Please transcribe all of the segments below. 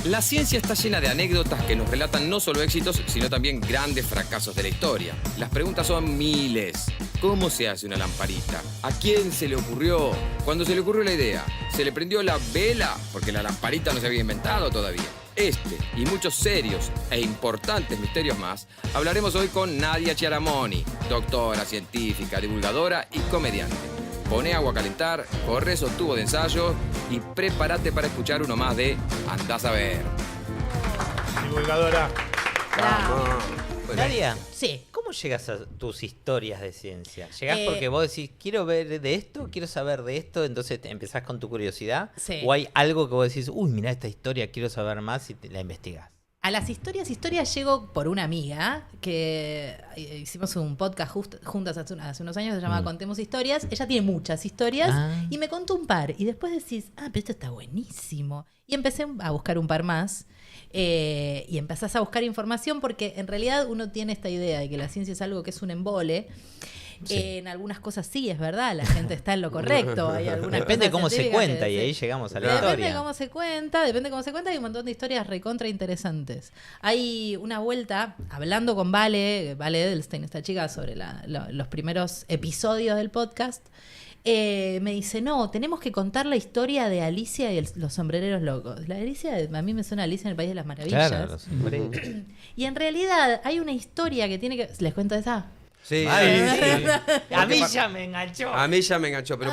La ciencia está llena de anécdotas que nos relatan no solo éxitos, sino también grandes fracasos de la historia. Las preguntas son miles. ¿Cómo se hace una lamparita? ¿A quién se le ocurrió? Cuando se le ocurrió la idea, ¿se le prendió la vela? Porque la lamparita no se había inventado todavía. Este y muchos serios e importantes misterios más hablaremos hoy con Nadia Chiaramoni, doctora, científica, divulgadora y comediante. Poné agua a calentar, corre esos tubos de ensayo y prepárate para escuchar uno más de Andás a ver. Divulgadora. Vamos. Bueno, Nadia, Sí. ¿cómo llegas a tus historias de ciencia? ¿Llegás porque vos decís, quiero ver de esto, quiero saber de esto, entonces empezás con tu curiosidad? Sí. ¿O hay algo que vos decís, uy, mirá esta historia, quiero saber más y la investigás? A las historias llego por una amiga que hicimos un podcast juntas hace unos años, se llamaba Contemos Historias. Ella tiene muchas historias y me contó un par. Y después decís, pero esto está buenísimo. Y empecé a buscar un par más. Y empezás a buscar información porque en realidad uno tiene esta idea de que la ciencia es algo que es un embole. Sí. En algunas cosas sí, es verdad, la gente está en lo correcto. Hay algunas Depende de cómo se cuenta que, y ahí llegamos a la depende historia. de cómo se cuenta, hay un montón de historias recontra interesantes. Hay una vuelta, hablando con Vale Edelstein, esta chica, sobre los primeros episodios del podcast, me dice, no, tenemos que contar la historia de Alicia y los sombrereros locos. La Alicia, a mí me suena Alicia en el País de las Maravillas. Claro, los sombreros. Y en realidad hay una historia que tiene que... ¿Les cuento esa? Sí, sí. A mí ya me enganchó. A mí ya me enganchó, pero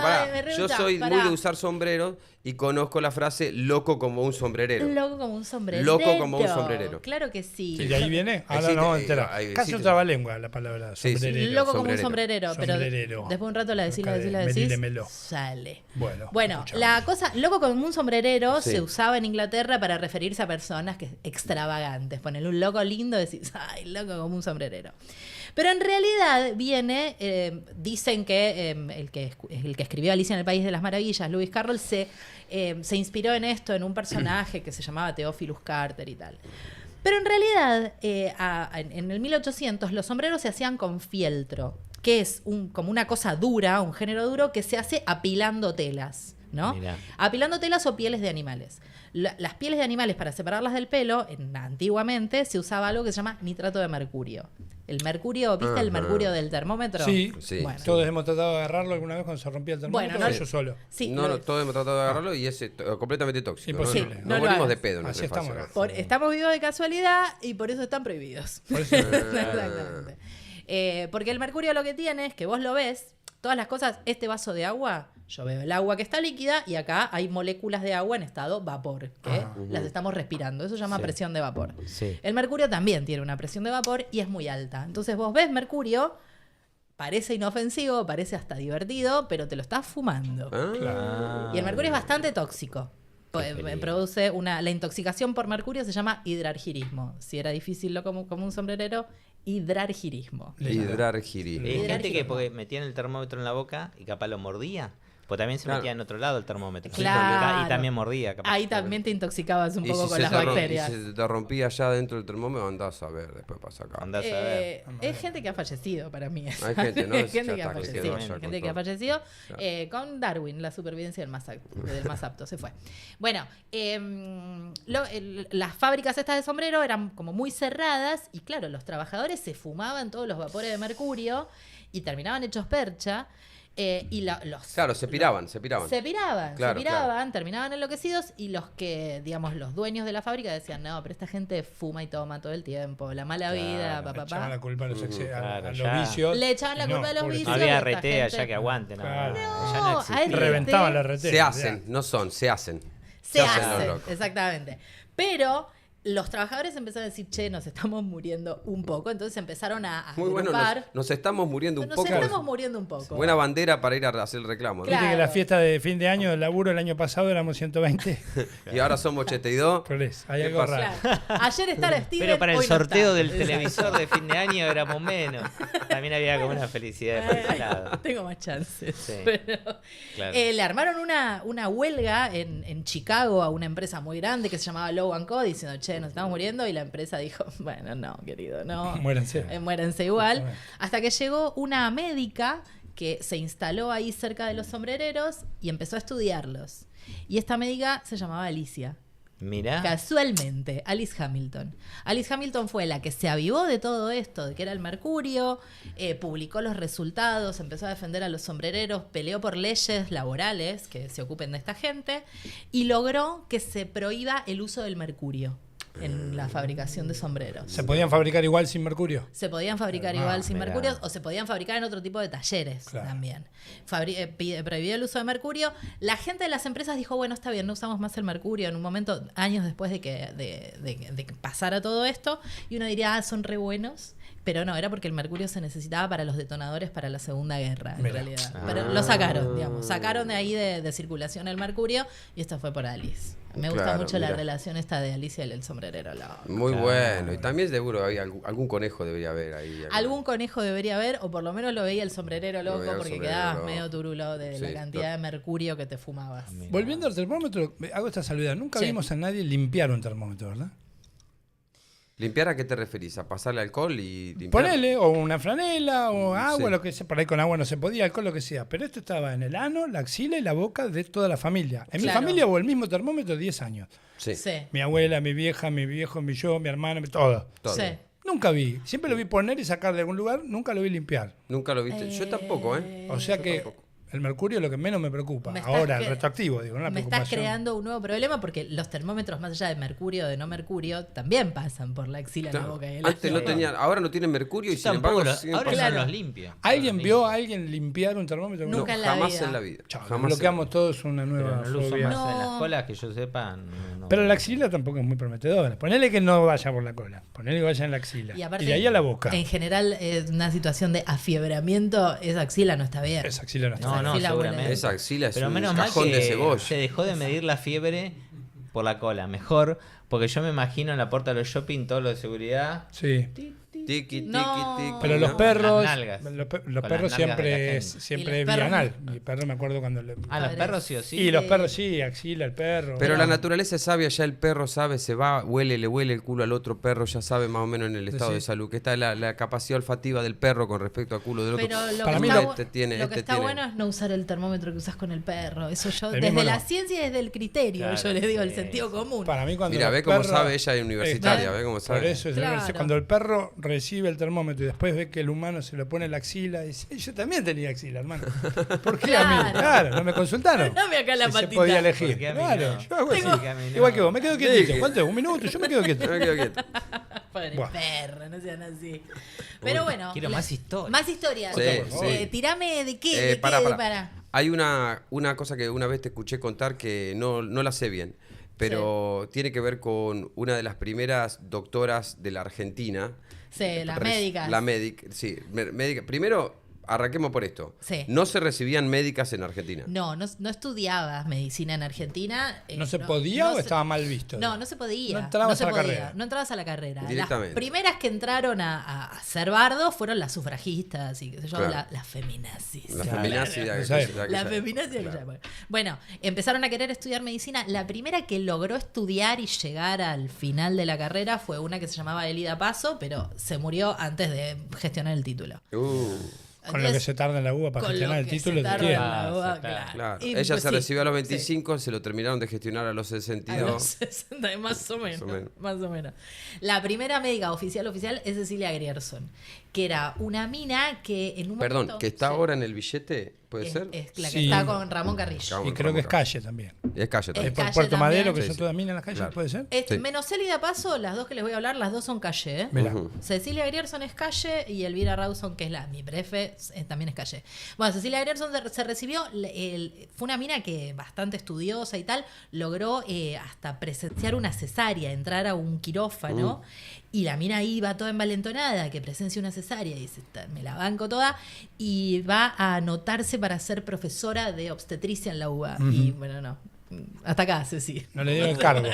yo soy muy de usar sombreros y conozco la frase loco como un sombrerero. Loco como un sombrerero. Loco como un sombrerero. Claro que sí. ¿Y de ahí viene? Ahora Existe, no, entera. Casi existe. otra lengua la palabra sombrerero. Loco como un sombrerero. sombrerero, pero después de un rato la decís, sale. Bueno, la cosa, loco como un sombrerero se usaba en Inglaterra para referirse a personas extravagantes. Ponerle un loco lindo y decís, ay, loco como un sombrerero. Pero en realidad viene, dicen que el que escribió Alicia en el País de las Maravillas, Lewis Carroll, se inspiró en esto, en un personaje que se llamaba Theophilus Carter y tal. Pero en realidad, en el 1800, los sombreros se hacían con fieltro, que es como una cosa dura, un género duro, que se hace apilando telas, ¿no? Mirá. Apilando telas o pieles de animales. Las pieles de animales, para separarlas del pelo, antiguamente se usaba algo que se llama nitrato de mercurio. El mercurio, ¿viste el mercurio del termómetro? Sí, bueno. Todos hemos tratado de agarrarlo alguna vez cuando se rompía el termómetro. Bueno, yo solo. Sí, no, todos hemos tratado de agarrarlo y es completamente tóxico. Imposible. No morimos de pedo. Así estamos. Estamos vivos de casualidad y por eso están prohibidos. Por eso. Exactamente. Porque el mercurio lo que tiene es que vos lo ves, todas las cosas, este vaso de agua, yo veo el agua que está líquida y acá hay moléculas de agua en estado vapor, que las estamos respirando. Eso se llama presión de vapor. Sí. El mercurio también tiene una presión de vapor y es muy alta. Entonces vos ves mercurio, parece inofensivo, parece hasta divertido, pero te lo estás fumando. Y el mercurio es bastante tóxico. Produce la intoxicación por mercurio se llama hidrargirismo. Si era difícil como un sombrerero, hidrargirismo. Hidrargirismo. Hay gente que porque metían el termómetro en la boca y capaz lo mordía. Pues también se metía en otro lado el termómetro. Claro. Y también mordía. Capaz. Ahí también te intoxicabas un poco con las bacterias. Y si te rompía allá dentro del termómetro, andás a ver, después pasa acá. Andás a ver. Es gente que ha fallecido para mí. Hay gente, ¿no? Hay gente que ha fallecido. Claro. Con Darwin, la supervivencia del más apto, se fue. Bueno, las fábricas estas de sombrero eran como muy cerradas y claro, los trabajadores se fumaban todos los vapores de mercurio y terminaban hechos percha. Claro, se piraban. Terminaban enloquecidos y los dueños de la fábrica decían, no, pero esta gente fuma y toma todo el tiempo, la mala vida, Le echaban la culpa a los vicios. Le echaban la culpa a los vicios. No había RT allá que aguanten. No, reventaban la RT. Se hacen, se hacen, exactamente. Pero los trabajadores empezaron a decir, che, nos estamos muriendo un poco. Entonces empezaron a muy bueno, nos estamos muriendo un poco. Nos estamos muriendo un poco. Buena bandera para ir a hacer el reclamo, ¿no? Claro. Viste que la fiesta de fin de año del laburo el año pasado éramos 120. Y ahora somos 82. Hay algo raro. Claro. Ayer estaba Steven, pero para el sorteo del Exacto. televisor de fin de año éramos menos. También había como una felicidad por ese lado. Tengo más chances. Sí. Pero, claro. Le armaron una huelga en Chicago a una empresa muy grande que se llamaba Low & Co. diciendo, che, nos estamos muriendo. Y la empresa dijo, bueno, no, querido, no. Muéranse igual. Hasta que llegó una médica que se instaló ahí cerca de los sombrereros y empezó a estudiarlos. Y esta médica se llamaba Alicia. Mirá. Casualmente, Alice Hamilton. Alice Hamilton fue la que se avivó de todo esto, de que era el mercurio, publicó los resultados, empezó a defender a los sombrereros, peleó por leyes laborales que se ocupen de esta gente y logró que se prohíba el uso del mercurio en la fabricación de sombreros. ¿Se podían fabricar igual sin mercurio? Se podían fabricar igual sin mercurio o se podían fabricar en otro tipo de talleres también. Prohibió el uso de mercurio. La gente de las empresas dijo, bueno, está bien, no usamos más el mercurio en un momento, años después de que pasara todo esto. Y uno diría, son re buenos. Pero no, era porque el mercurio se necesitaba para los detonadores para la Segunda Guerra, en realidad. Pero lo sacaron, digamos. Sacaron de ahí de circulación el mercurio y esto fue por Alice. Me gusta mucho la relación esta de Alicia y el sombrerero. Muy bueno. Y también seguro había algún conejo debería haber ahí. Algún conejo debería haber, o por lo menos lo veía el sombrerero loco, porque quedabas medio turulo de la cantidad de mercurio que te fumabas. Volviendo al termómetro, hago esta salvedad. Nunca vimos a nadie limpiar un termómetro, ¿verdad? ¿Limpiar a qué te referís? ¿A pasarle alcohol y limpiar? Ponele, o una franela, o agua, lo que sea. Por ahí con agua no se podía, alcohol, lo que sea. Pero esto estaba en el ano, la axila y la boca de toda la familia. En mi familia hubo el mismo termómetro 10 años. Sí. Mi abuela, mi vieja, mi viejo, mi yo, mi hermano, todo. Sí. Nunca vi. Siempre lo vi poner y sacar de algún lugar, nunca lo vi limpiar. Nunca lo viste. Yo tampoco, ¿eh? O sea que el mercurio es lo que menos me preocupa. Ahora, el retroactivo, digo, no la preocupación. Me estás creando un nuevo problema porque los termómetros, más allá de mercurio o de no mercurio, también pasan por la axila, la boca y el Antes no tenían, ahora no tienen mercurio y sin embargo ahora los limpia. ¿Alguien vio a alguien limpiar un termómetro? Nunca en la jamás vida. En la vida. Jamás bloqueamos todos una nueva Pero no lo uso fobia. más en las colas que yo sepa. No. Pero la axila tampoco es muy prometedora. Ponele que no vaya por la cola. Ponele que vaya en la axila. Y de ahí a la boca. En general, una situación de afiebramiento, esa axila no está bien. Esa axila no está bien. No, seguramente. Esa axila es pero un menos mal cajón que de cebolla. se dejó de medir la fiebre por la cola. Mejor, porque yo me imagino en la puerta de los shopping todo lo de seguridad. Sí. Tiki, No. tiki, Pero los perros, Las nalgas. los perros siempre es ¿Y los es perros? bienal. Mi perro me acuerdo cuando le... Los perros sí o sí. Y los perros sí, axila el perro. Pero la naturaleza es sabia, ya el perro sabe, se va, le huele el culo al otro perro, ya sabe más o menos en el estado de salud, que está la capacidad olfativa del perro con respecto al culo del otro. Pero lo Para que mí está, lo que está bueno es no usar el termómetro que usas con el perro. Eso yo, El desde mismo la no. ciencia y desde el criterio, Claro, yo les digo, el sí, sentido común. Para mí cuando Mira, los ve cómo perros- sabe ella es universitaria, ve cómo sabe. Por eso, Claro. cuando el perro recibe el termómetro y después ve que el humano se lo pone en la axila, dice, yo también tenía axila, hermano. ¿Por qué a mí? Claro. Claro, no me consultaron. Dame acá la Si se patita. podía elegir. ¿Por qué a mí Claro, no? yo hago así. ¿Por qué a mí no? Igual que vos, me quedo quietito. Sí. ¿Cuánto es? ¿Un minuto? Yo me quedo quieto. Me quedo quieto. Pobre Buah. perro, no sean así. Pero bueno. Quiero más historia. Más historias. Sí. Tirame de qué. ¿De Pará, qué? pará. Hay una cosa que una vez te escuché contar que no la sé bien, pero tiene que ver con una de las primeras doctoras de la Argentina. Sí, las médicas. La médica, sí. Médica. Primero, arranquemos por esto. Sí. No se recibían médicas en Argentina. No estudiabas medicina en Argentina. ¿No se podía o estaba mal visto? No se podía. No entrabas se a la podía. carrera. No entrabas a la carrera. Directamente. Las primeras que entraron a ser bardos fueron las sufragistas y qué sé yo, Claro. las feminazis. La feminazi de Esa aquella- época. de La aquella feminazi de época. aquella época. Bueno, empezaron a querer estudiar medicina. La primera que logró estudiar y llegar al final de la carrera fue una que se llamaba Elida Paso, pero se murió antes de gestionar el título. Con lo que se tarda en la UBA para Con gestionar lo el que título se de tarda tiempo. en la UBA, Claro. Claro. Y, Ella pues, se sí, recibió a los sí. 25, se lo terminaron de gestionar a los A 62. los 60, más o menos. Más o menos. Más o menos. La primera médica oficial es Cecilia Grierson, que era una mina que en un Perdón, momento... que está Sí. ahora en el billete, ¿puede ser? Es la que Sí. está con Ramón Carrillo. Ramón. Y creo que es calle también. Es calle Es también. Por calle Puerto también. Madero, que Sí, son sí. todas minas en las calles, Claro. ¿puede ser? Sí. Menos Elida Paso, las dos que les voy a hablar, las dos son calle. ¿eh? Mirá. Ujú. Cecilia Grierson es calle y Elvira Rawson, que es mi prefe, también es calle. Bueno, Cecilia Grierson se recibió, fue una mina que bastante estudiosa y tal, logró hasta presenciar una cesárea, entrar a un quirófano, y la mina iba toda envalentonada, que presencia una cesárea, y dice, me la banco toda, y va a anotarse para ser profesora de obstetricia en la UBA. Y bueno, no. Hasta acá, Ceci. No le dieron el cargo.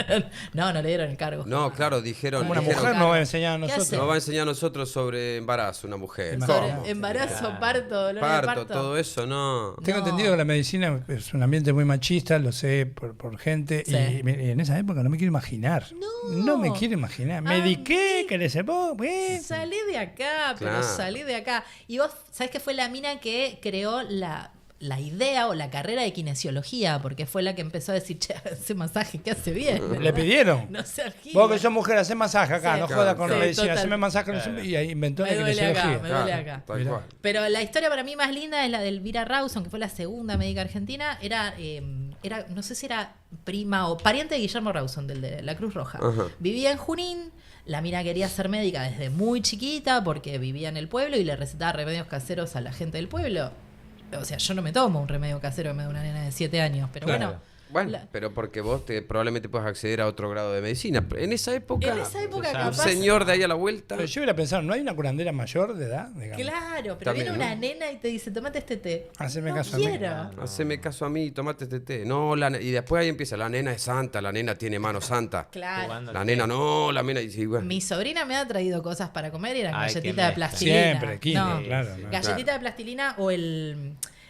No le dieron el cargo. No, claro, dijeron. Como una dijeron, mujer nos va a enseñar a ¿Qué nosotros. hace? nos va a enseñar a nosotros sobre embarazo, una mujer. Sobre ¿Cómo? Embarazo, parto, dolor de Parto, todo eso, no. Tengo No. entendido que la medicina es un ambiente muy machista, lo sé por gente. Sí. Y en esa época no me quiero imaginar. No me quiero imaginar. Me dediqué, que le sepó. Salí de acá, pero Claro. salí de acá. Y vos, ¿sabés que fue la mina que creó la la idea o la carrera de kinesiología, porque fue la que empezó a decir, che, ese masaje que hace bien. ¿Le pidieron? No se alquila. Vos que sos mujer, hacé masaje acá, no jodas con medicina, haceme masaje, y ahí inventó la kinesiología. Me duele acá. Pero la historia para mí más linda es la de Elvira Rawson, que fue la segunda médica argentina. Era, no sé si era prima o pariente de Guillermo Rawson, del de la Cruz Roja. Ajá. Vivía en Junín. La mina quería ser médica desde muy chiquita porque vivía en el pueblo y le recetaba remedios caseros a la gente del pueblo. O sea, yo no me tomo un remedio casero que me da una nena de 7 años, pero claro. Bueno, pero porque vos probablemente puedas acceder a otro grado de medicina. En esa época capaz. Un señor de ahí a la vuelta. Pero yo hubiera pensado, ¿no hay una curandera mayor de edad? Digamos? Claro, pero también, viene una nena y te dice, tomate este té. Haceme no caso quiero. a mí. Haceme caso a mí, tomate este té. No, y después ahí empieza, la nena es santa, la nena tiene mano santa. Claro. La nena no, la nena dice, bueno. Mi sobrina me ha traído cosas para comer y eran Ay, galletitas de plastilina. Siempre, claro. Galletita de plastilina o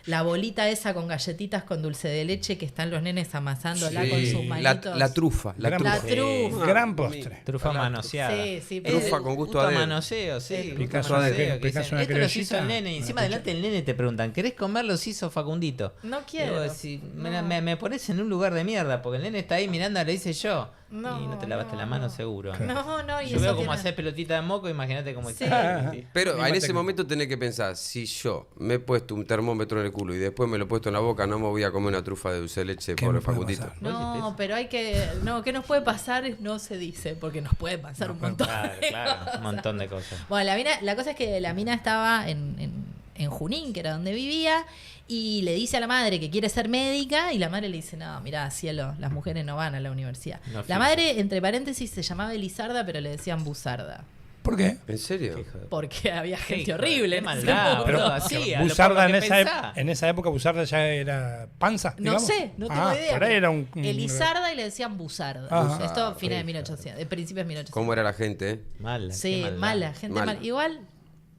la bolita esa con galletitas con dulce de leche que están los nenes amasándola con sus manitos. La trufa. La trufa. Gran postre. Trufa manoseada. Sí, trufa con gusto a dedo. Manoseo, sí. Picasso Manoseo, de- que Picasso dicen, una esto los hizo el criollita. nene. Y encima delante del nene te preguntan, ¿querés comer? Los hizo Facundito. No quiero. Digo, si me pones en un lugar de mierda, porque el nene está ahí mirando, le dice yo. No, y no te lavaste la mano seguro. No, y Yo eso veo como tiene- hacer pelotita de moco, imagínate cómo Sí. está. Pero Misma en ese técnica. momento tenés que pensar, si yo me he puesto un termómetro en el culo y después me lo he puesto en la boca, no me voy a comer una trufa de dulce de leche, ¿Qué pobre me puede Facundito. pasar? No, pero hay que... No, ¿qué nos puede pasar? No se dice, porque nos puede pasar un montón. Claro, un montón de cosas. Bueno, la cosa es que la mina estaba en Junín, que era donde vivía, y le dice a la madre que quiere ser médica, y la madre le dice, no, mirá, cielo, las mujeres no van a la universidad. No, la fija. madre, entre paréntesis, se llamaba Elizarda, pero le decían Buzarda. ¿Por qué? ¿En serio? Porque había gente Qué horrible. qué en ese maldad, mundo. boludo, así, a lo Buzarda por lo en que esa, pensá. en esa época, Buzarda ya era panza. No digamos. sé, no tengo idea. Por ahí era un. Elizarda y le decían Buzarda. Ajá. Esto fines de 1800, de principios de 1800. ¿Cómo era la gente? Mala, Sí, qué maldad. mala, gente Mala. mala. Igual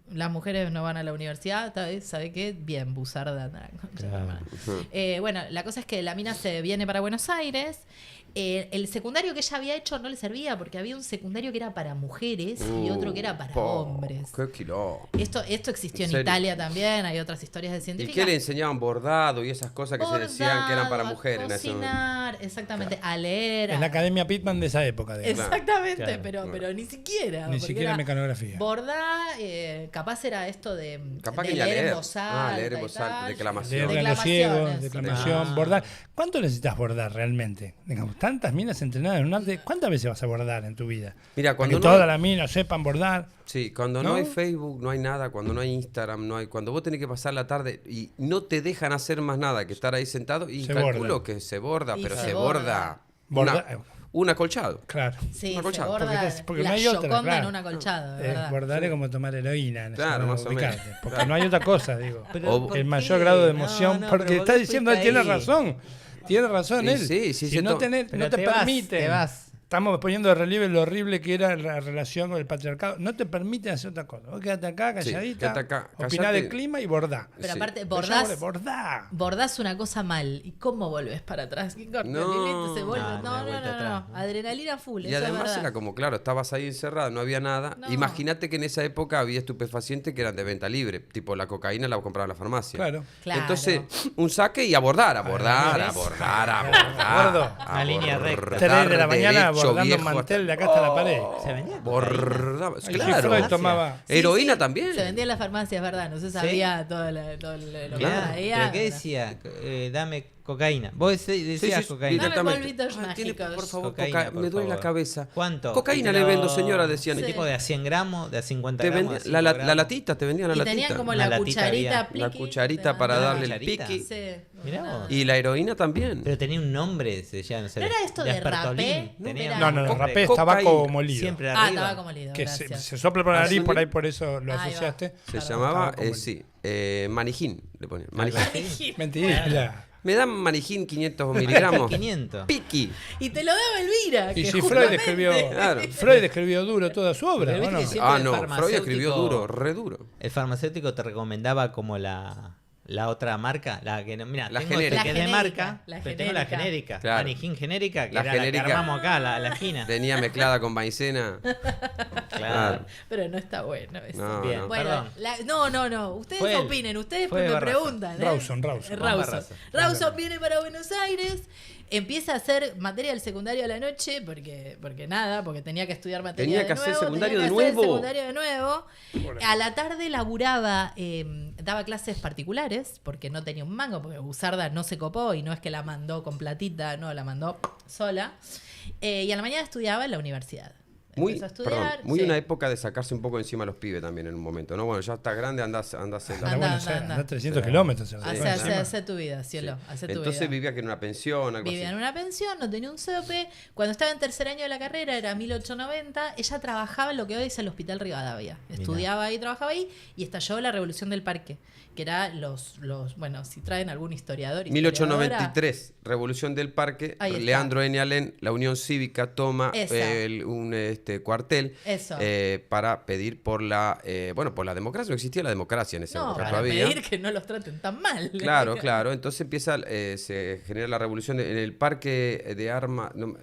las mujeres no van a la universidad, tal vez, ¿sabe qué? Bien, Buzarda. Bueno, la cosa es que la mina se viene para Buenos Aires. El secundario que ella había hecho no le servía porque había un secundario que era para mujeres y otro que era para hombres. ¡Qué quilombo! Esto existió ¿En en serio? Italia también, hay otras historias de ¿Y científicas. qué le enseñaban? Bordado y esas cosas que se decían que eran para Bordado, mujeres. en ese momento. cocinar, exactamente, a leer. Es la Academia Pittman de esa época. digamos. Exactamente, Claro. pero ni siquiera. Ni porque siquiera era mecanografía. Bordar, capaz era esto de, Capaz de que ya leer en leer. voz alta. Leer en y voz alta, tal. declamación. Leerle a los Declamaciones, ciegos, sí. declamación, bordar. ¿Cuánto necesitas bordar realmente? Digamos, tantas minas entrenadas en un arte. ¿Cuántas veces vas a bordar en tu vida? Mira, Cuando cuando no, todas las minas sepan bordar. sí, cuando no ¿No? hay Facebook, no hay nada, cuando no hay Instagram, no hay, cuando vos tenés que pasar la tarde y no te dejan hacer más nada que estar ahí sentado y Se calculo borda. que se borda, Y pero se se borda. borda Borda- un acolchado. Claro. Sí, Una se colchada. borda Porque la no hay otra, Gioconda claro. en un acolchado, de verdad. Bordar es como tomar heroína. En ese Claro, momento, más o menos. ubicate, Porque no hay otra cosa, digo. Pero, ¿por El qué? mayor grado de No, emoción. no, porque pero está ¿por qué diciendo, él fuiste tiene ahí? razón. Tiene razón Sí, él. sí, si sí, no, Pero no te te vas, permiten. te vas. Estamos poniendo de relieve lo horrible que era la relación con el patriarcado. No te permiten hacer otra cosa. Vos quedate acá, Sí, calladita, quedate acá, opiná callate. del clima y bordá. Pero Sí. aparte, Pero ya bordás, bordá. bordás una cosa mal. ¿Y cómo volvés para atrás? ¿Qué corta? No. Lilito se vuelve. No, No, de vuelta atrás. Adrenalina full. Y eso es además verdad. era como, claro, estabas ahí encerrado, no había nada. No. Imagínate que en esa época había estupefacientes que eran de venta libre, tipo la cocaína la compraba en la farmacia. Claro. Claro. Entonces, un saque y abordar, abordar, abordar, abordar. Gordo. Una línea recta. 3 de la mañana derecho, bordando viejo, un mantel hasta- de acá hasta la pared. Se vendía Bordaba. Ay, Claro. Freud tomaba. Sí, Heroína sí, también. Se vendía en las farmacias, ¿verdad? No se sabía todo lo que Claro. traía. ¿Pero qué decía? Dame cocaína. Vos decías Sí, sí, cocaína. Dame directamente. polvitos Ay, tiene, mágicos. por favor, Cocaína, por me duele la favor. cabeza. ¿Cuánto? Cocaína Y le te vendo, lo- señora, decían. Sí. Tipo de a 100 gramos, de a 50 Te gramos. vendían de 5 la gramos. latita, te vendían la Y latita. tenían como Una la latita cucharita había. La pliqui, cucharita te para mandaban. darle el Cucharita. piqui. Sí, Mirá nada. vos. Y la heroína también. Pero tenía un nombre, se decía, no sé. ¿No era esto de aspertolín. rapé? Tenía Era- un No, no, no, nombre. rapé es Cocaína. tabaco molido. Siempre Ah, arriba. tabaco molido, Que gracias. se sopla por la nariz, ¿Ah, por sí? ahí por eso lo Ahí va. asociaste. Se Claro, llamaba, tabaco molido. sí, manijín, le ponían. Manijín. Mentira. Me dan manijín 500 miligramos. 500. Piqui. Y te lo daba Elvira. Y que si Freud justamente- escribió, Claro. Freud escribió duro toda su obra, Pero ¿o viste no? que siempre Ah, el no, Freud escribió farmacéutico- duro, re duro. El farmacéutico te recomendaba como la la otra marca, la que no, mira, La tengo genérica. este que es de La marca, genérica, pero tengo la genérica, Claro. Manijín genérica, que La era genérica. la que armamos acá, la esquina. Venía mezclada con maicena. Claro. Pero no está bueno eso. No, Bien, no. Bueno, perdón. no. Ustedes Fue él. opinen, ustedes Fue me Barraza. preguntan. Rawson. Rawson viene para Buenos Aires, empieza a hacer materia del secundario a la noche, porque tenía que estudiar materia Tenía que hacer secundario tenía de que hacer nuevo. secundario de nuevo. A la tarde laburaba, daba clases particulares, porque no tenía un mango, porque Busarda no se copó y no es que la mandó con platita, no, la mandó sola. Y a la mañana estudiaba en la universidad. Muy, Empezó a estudiar, muy sí. una época de sacarse un poco encima a los pibes también en un momento, ¿no? Bueno, ya estás grande, andás Anda, Anda 300 kilómetros. Hace tu vida, cielo. Hace tu Entonces vida. vivía que en una pensión, algo Vivía en así. una pensión, no tenía un sope. Cuando estaba en tercer año de la carrera, era 1890, ella trabajaba en lo que hoy es el Hospital Rivadavia. Estudiaba ahí, trabajaba ahí, y estalló la Revolución del Parque, que era bueno, si traen algún historiador, 1893, Revolución del Parque, Ahí está. Leandro N. Alén, la Unión Cívica toma Esa. un cuartel Eso. para pedir por la democracia. No existía la democracia en esa No, época para todavía. pedir que no los traten tan mal. Claro. Entonces se genera la revolución en el parque de armas. No,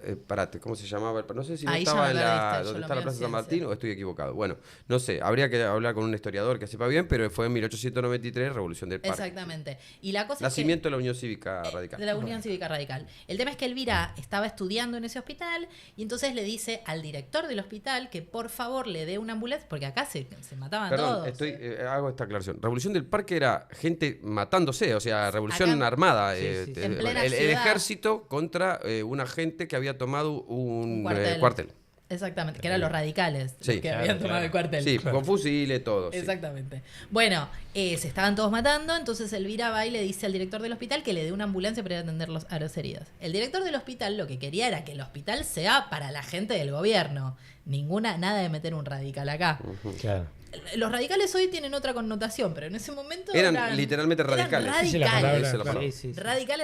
¿cómo se llamaba? No sé si no Ahí ya estaba me en perdiste, yo donde lo está la mío Plaza es San Martín ciencia. o estoy equivocado. Bueno, no sé, habría que hablar con un historiador que sepa bien, pero fue en 1893, Revolución del Parque. Exactamente. Y la cosa Nacimiento de la Unión Cívica es que, Radical. de la Unión Cívica Radical. El tema es que Elvira estaba estudiando en ese hospital y entonces le dice al director del hospital que por favor le dé una ambulancia, porque acá se mataban Perdón, todos. hago esta aclaración. Revolución del Parque era gente matándose, o sea, revolución Acá- armada. Sí, sí, sí. En plena el ciudad. ejército contra una gente que había tomado un cuartel. cuartel. Exactamente, que eran los radicales Sí, los que claro, habían tomado claro. el cuartel. Sí, con fusiles, todo. sí. Exactamente. Bueno, se estaban todos matando, entonces Elvira va y le dice al director del hospital que le dé una ambulancia para ir a atender a los heridos. El director del hospital lo que quería era que el hospital sea para la gente del gobierno. Nada de meter un radical acá. Claro. Los radicales hoy tienen otra connotación, pero en ese momento Eran literalmente radicales. Eran Sí, la palabra, radicales. Esa es la palabra. Sí.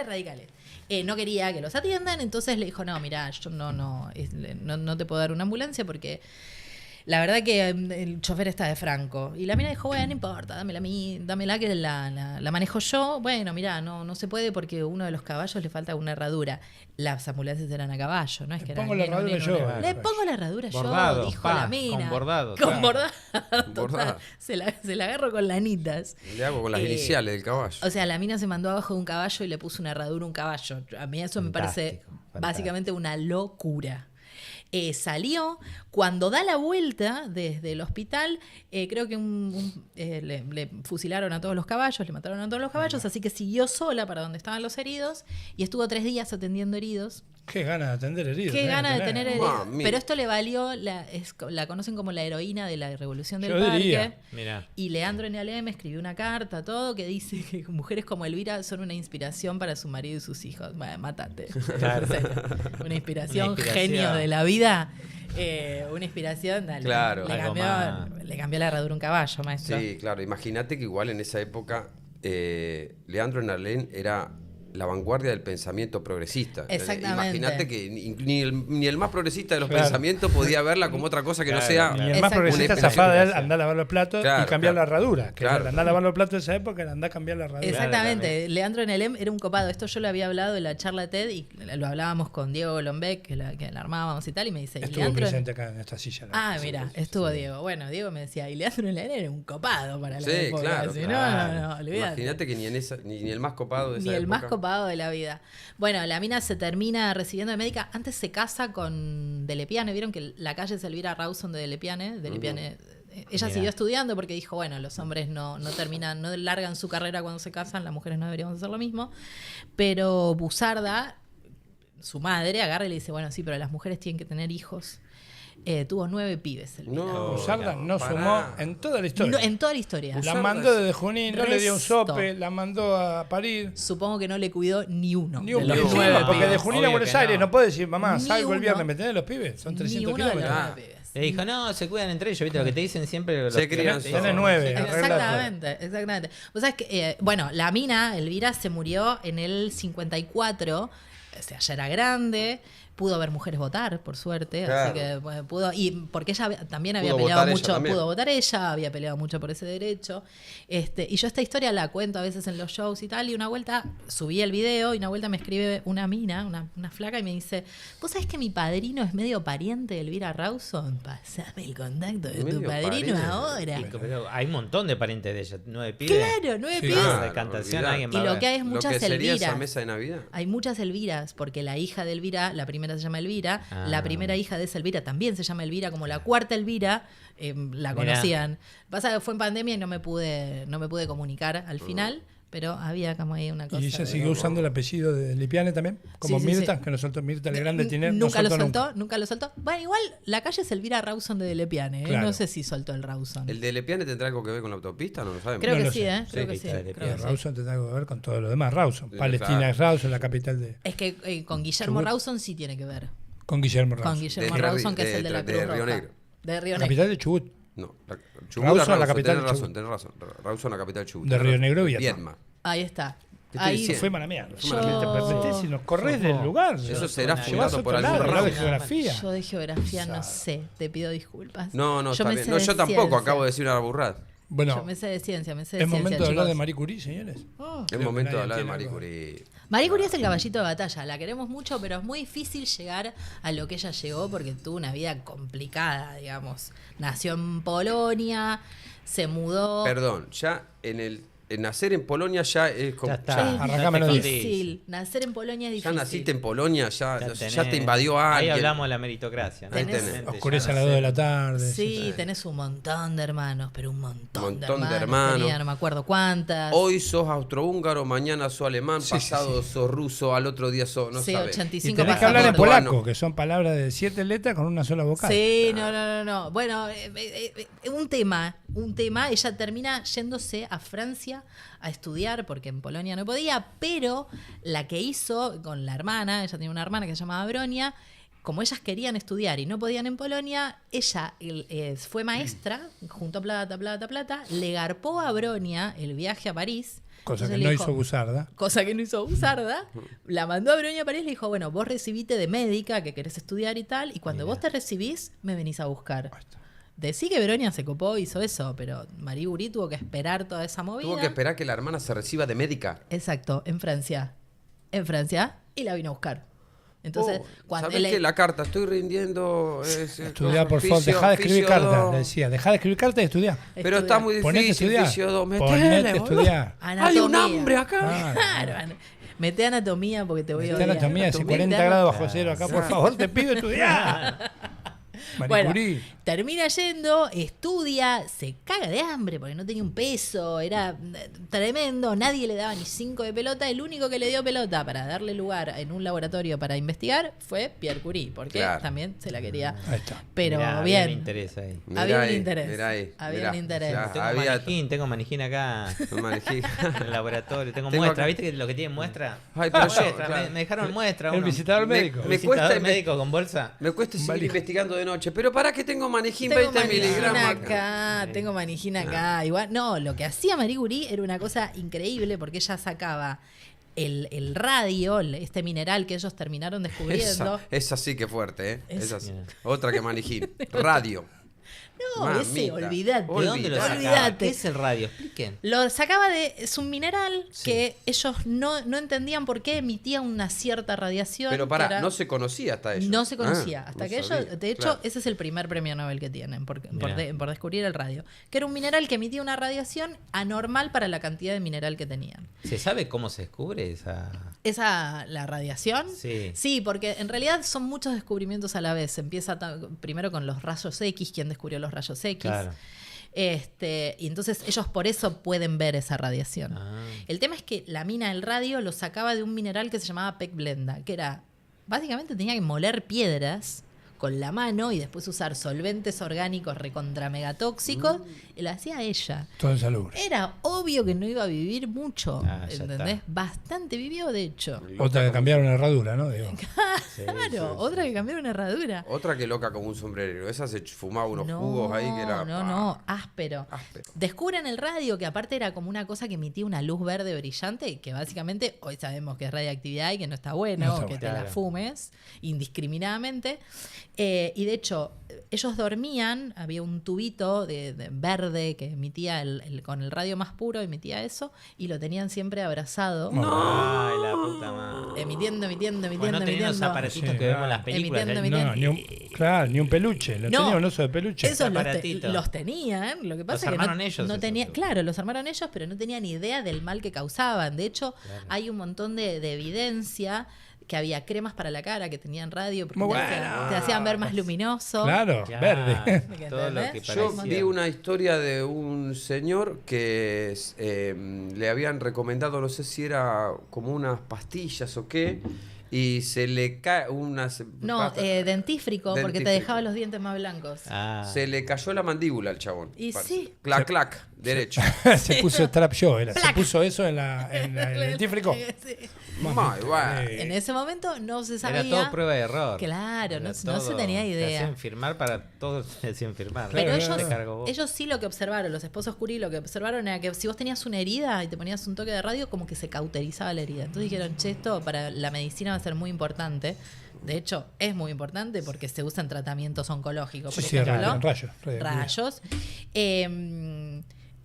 Radicales. No quería que los atiendan, entonces le dijo, no, mirá, yo no te puedo dar una ambulancia porque la verdad que el chofer está de Franco. Y la mina dijo, bueno, no importa, dámela que la manejo yo. Bueno, mirá, no se puede porque uno de los caballos le falta una herradura. Las ambulancias eran a caballo, no es que pongo eran la herradura yo. Le pongo la herradura Bordado, yo, dijo pa, la mina. con bordado, Con claro. bordado. Total. Bordado. Se la agarro con lanitas. Le hago con las iniciales del caballo. O sea, la mina se mandó abajo de un caballo y le puso una herradura a un caballo. A mí eso me parece Fantástico, básicamente una locura. Salió, cuando da la vuelta desde el hospital, creo que le fusilaron a todos los caballos, le mataron a todos los caballos, así que siguió sola para donde estaban los heridos y estuvo 3 días atendiendo heridos. Qué ganas de atender heridos. Qué ganas de tener heridos. Mami. Pero esto le valió, la conocen como la heroína de la Revolución del Yo Parque. diría. Mirá. Y Leandro N. Alem escribió una carta, todo, que dice que mujeres como Elvira son una inspiración para su marido y sus hijos. Bueno, mátate. Claro. En serio. Una inspiración, Una inspiración. genio de la vida. Una inspiración, dale. Claro. Le Algo cambió la herradura a un caballo, maestro. Sí, claro. Imagínate que igual en esa época Leandro N. Alén era la vanguardia del pensamiento progresista. Exactamente. Imagínate que ni el más progresista de los Claro. pensamientos podía verla como otra cosa que no Claro, sea... Y el Exacto. más progresista Una zafada de él, inspiración. andar a lavar los platos Claro, y cambiar claro. la herradura. Que Claro. andar a lavar los platos de esa época era andar a cambiar la herradura. Exactamente. Leandro N. Alem era un copado. Esto yo lo había hablado en la charla TED y lo hablábamos con Diego Golombek, que la armábamos y tal, y me dice, ¿y Estuvo Leandro? presente acá en esta silla. ¿no? Ah, mira, estuvo Diego. Bueno, Diego me decía, y Leandro N. Alem era un copado para la Sí, época. claro, Si claro. no, olvídate. Imagínate que ni el más copado de esa Ni el más época. copado de la vida. Bueno, la mina se termina recibiendo de médica. Antes se casa con Delepiane. Vieron que la calle es Elvira Rawson de Delepiane. Ella Mirá. siguió estudiando porque dijo, bueno, los hombres no terminan, no largan su carrera cuando se casan, las mujeres no deberíamos hacer lo mismo. Pero Busarda, su madre, agarra y le dice, bueno, sí, pero las mujeres tienen que tener hijos. Tuvo 9 pibes. Elvira. No, Busarda no pará. sumó en toda la historia. No, en toda la historia. La Busarda mandó es- desde Junín, no le dio un Resto. sope, la mandó a parir. Supongo que no le cuidó ni uno. Ni de un los pibe, 9 porque pibes. de Junín a Obvio Buenos que Aires no. no puede decir, mamá, Ni salgo el uno. viernes, ¿me tenés los pibes? Son 300 Ni uno de los kilómetros. 9 pibes. Le dijo, no, se cuidan entre ellos, ¿viste? Lo que te dicen siempre. los Se que crían te solos. dicen. Tenés 9. Exactamente. Vos sabés que, bueno, la mina, Elvira, se murió en el 54, o sea, ya era grande, pudo ver mujeres votar, por suerte, Claro. así que pudo, y porque ella también había Pudo peleado votar ella mucho, también. pudo votar ella, había peleado mucho por ese derecho. Y yo esta historia la cuento a veces en los shows y tal, y una vuelta subí el video y una vuelta me escribe una mina, una flaca, y me dice, ¿vos sabés que mi padrino es medio pariente de Elvira Rawson? Pasame el contacto de tu Medio padrino pariente. ahora. Pero hay un montón de parientes de ella, 9 pibes. Claro, 9 Sí. pibes. Claro, De cantación olvidá. alguien Y va a lo ver. que hay es Lo muchas que sería esa Elviras. mesa de Navidad. Hay muchas Elviras, porque la hija de Elvira, la primera se llama Elvira, la primera hija de esa Elvira también se llama Elvira, como la cuarta Elvira la Mirá. conocían. Pasa que fue en pandemia y no me pude comunicar al final, pero había como ahí una cosa. Y ella siguió usando el apellido de Lipiane también, como Sí, sí, Mirta, sí. que no soltó Mirta Legrand de Tiner. Nunca no lo soltó soltó, nunca lo soltó. Bueno, igual la calle es Elvira Rawson de Lepiane, Claro. no sé si soltó el Rawson. ¿El de Lepiane tendrá algo que ver con la autopista? No lo sabemos. Creo No que lo sí, sé. Creo Sí, que sí. está creo Lepiane. que sí. Rawson tendrá algo que ver con todo lo demás. Rawson. Sí, Palestina claro. es Rawson, la capital de. Es que con Guillermo Chubut. Rawson sí tiene que ver. Con Guillermo Rawson. Con Guillermo De- Rawson, que es de- el de la de Cruz Río Roja. Negro. De Río La Negro. capital de Chubut. No, Rawson, la capital tenés de razón, Chubut. tenés razón. Rawson, la capital de Chubut. De tenés Río razón. Negro, Viedma. Viedma. Ahí está. ¿Qué estoy Ahí diciendo? Fue mala mía. Yo- Te metés y nos corres del lugar. Eso será Llevas fundado otro por lado, algún hablar de ramo. geografía. Yo de geografía no sé, te pido disculpas. No, Yo está me bien. sé No, de yo tampoco, ciencia. acabo de decir una burrada. Bueno, Yo me sé de ciencia, es momento de hablar de Marie Curie, señores. Es momento de nadie hablar de tiene Marie algo. Curie. Marie Curie es el caballito de batalla, la queremos mucho, pero es muy difícil llegar a lo que ella llegó porque tuvo una vida complicada, digamos. Nació en Polonia, se mudó. Perdón, ya en nacer en Polonia ya es como. Ya está. ya- Arrancame Ya te los escondís. Difícil. Nacer en Polonia es ya difícil. naciste en Polonia, ya tenés- te invadió Ahí alguien. hablamos de la meritocracia. ¿no? Ahí Tenés- tenés. Oscurece a las 2 de la tarde. Sí, tenés un montón de hermanos, pero un montón, Montón de hermanos. Tenía, no me acuerdo cuántas. Hoy sos austrohúngaro, mañana sos alemán, Sí, pasado sos ruso, al otro día sos. No sí, sabes. 85 Y tenés que hablar en pasaportes. polaco, que son palabras de 7 letras con una sola vocal. Sí, no. Bueno, un tema. Ella termina yéndose a Francia a estudiar, porque en Polonia no podía, pero la que hizo con la hermana, ella tenía una hermana que se llamaba Bronia, como ellas querían estudiar y no podían en Polonia, ella fue maestra, juntó plata, le garpó a Bronia el viaje a París. Cosa Entonces que le no dijo- hizo Gusarda. Cosa que no hizo Busarda, la mandó a Bronia a París, le dijo, bueno, vos recibite de médica, que querés estudiar y tal, y cuando vos te recibís, me venís a buscar. Decí que Bronia se copó, hizo eso, pero Marie Curie tuvo que esperar toda esa movida. Tuvo que esperar que la hermana se reciba de médica. Exacto, en Francia, y la vino a buscar. Entonces, cuando ¿Sabés qué? La carta, estoy rindiendo. Estudiá, por favor, dejá de escribir cartas. Le decía, dejá de escribir cartas y estudiá. Pero está muy Ponete a difícil, estudiar. fisio 2. Ponete a estudiar. Hay un hambre acá. Claro, mete anatomía porque te voy a Esta odiar. anatomía hace 40 grados bajo cero acá, por favor, te pido estudiar. Marie Bueno, Curie. termina yendo, estudia, se caga de hambre porque no tenía un peso, era tremendo, nadie le daba ni 5 de pelota, el único que le dio pelota para darle lugar en un laboratorio para investigar fue Pierre Curie, porque Claro. también se la quería. Ahí está. Pero Mirá, había un bien, interés ahí. había un ahí, interés. mirá ahí, Había mirá. un interés. Ya, Tengo manijín acá No manejé. en el laboratorio. Tengo Tengo muestra. acá. ¿Viste que lo que tiene muestra? Ay, pero yo, Muestra, claro. me dejaron muestra. El uno. visitador Me- médico. me Visitador cuesta- médico con bolsa. Me cuesta seguir Valija. investigando de noche. Pero ¿para qué tengo manejín Tengo 20 manijina miligramos acá, tengo manijina acá. Igual, no, lo que hacía Marie Curie era una cosa increíble porque ella sacaba el radio, este mineral que ellos terminaron descubriendo. Esa sí que fuerte, ¿eh? Es- Esa sí. Otra que manijín. Radio. No, ese, Mamita. olvidate. ¿De dónde lo sacaba? Olvidate. ¿Qué es el radio? Expliquen. Lo sacaba es un mineral Sí. que ellos no entendían por qué emitía una cierta radiación. Pero que pará, era- no se conocía hasta eso. No se conocía. Ah, hasta no que sabía, ellos, de hecho, claro. ese es el primer premio Nobel que tienen por Mirá. descubrir el radio. Que era un mineral que emitía una radiación anormal para la cantidad de mineral que tenían. ¿Se sabe cómo se descubre esa...? ¿La radiación? Sí. Sí, porque en realidad son muchos descubrimientos a la vez. Se empieza primero con los rayos X, ¿quién descubrió los rayos X? Claro. Y entonces ellos por eso pueden ver esa radiación. Ah. El tema es que la mina del radio lo sacaba de un mineral que se llamaba pecblenda, que era, básicamente tenía que moler piedras con la mano y después usar solventes orgánicos recontra megatóxicos, lo hacía ella. Todo en salud. Era obvio que no iba a vivir mucho, ¿entendés? Bastante vivió, de hecho. Otra que cambiaron una herradura, ¿no? Digo. Claro, otra que cambiaron una herradura. Otra que loca como un sombrerero. Esa se fumaba unos jugos ahí que era... No, áspero. Descubren el radio, que aparte era como una cosa que emitía una luz verde brillante, que básicamente hoy sabemos que es radiactividad y que no está bueno, que te la fumes indiscriminadamente. Y de hecho, ellos dormían, había un tubito de verde que emitía con el radio más puro, emitía eso, y lo tenían siempre abrazado. ¡No! ¡Ay, la puta madre! Emitiendo. No tenían los aparatitos que vemos en las películas. Emitiendo. Ni un peluche. Lo tenía un oso de peluche. Esos los tenían. Lo que pasa es que no tenía, claro, los armaron ellos, pero no tenían idea del mal que causaban. De hecho, hay un montón de evidencia que había cremas para la cara que tenían radio porque te hacían ver más luminoso. Claro, verde. Todo lo que Yo vi una historia de un señor que le habían recomendado, no sé si era como unas pastillas o qué, y se le cae dentífrico, porque te dejaba los dientes más blancos. Se le cayó la mandíbula al chabón. Y parece. sí. Clac, derecho. Se puso trap show, se puso eso en el dentífrico. Sí. En ese momento no se sabía. Era todo prueba de error. Claro, no se tenía idea. Te hacían firmar para todos, te hacían firmar. Pero ellos sí lo que observaron, los esposos Curie, lo que observaron era que si vos tenías una herida y te ponías un toque de radio, como que se cauterizaba la herida. Entonces dijeron, esto para la medicina va a ser muy importante. De hecho, es muy importante porque se usa en tratamientos oncológicos, por ejemplo. Rayos.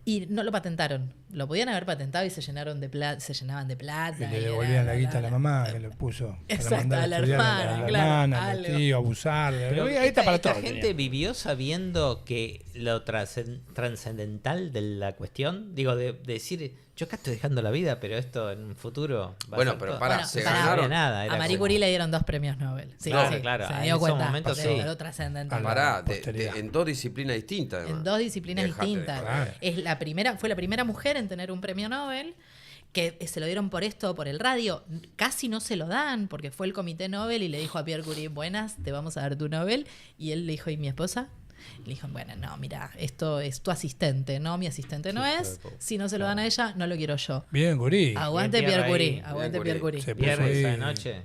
Y no lo patentaron. Lo podían haber patentado y se llenaban de plata. Y le devolvían la guita a la mamá que le puso. Exacto, a la hermana, al tío, abusar. Pero para todo. ¿La gente vivió sabiendo que lo trascendental de la cuestión? Digo, de decir, yo acá estoy dejando la vida, pero esto en un futuro va a ser pero todo. se ganaron. A Marie Curie le dieron 2 premios Nobel. Sí, claro. Se dio cuenta. Momentos, de lo trascendental. En 2 disciplinas distintas. En 2 disciplinas distintas. Fue la primera mujer en tener un premio Nobel, que se lo dieron por esto, por el radio. Casi no se lo dan, porque fue el comité Nobel y le dijo a Pierre Curie, buenas, te vamos a dar tu Nobel. Y él le dijo, ¿y mi esposa? Y le dijo, bueno, no, mira, esto es tu asistente, no, mi asistente no es. Si no se lo dan a ella, no lo quiero yo. Bien, Curie. Aguante Pierre Curie. Aguante Pierre Curie. ¿Pierre esa noche?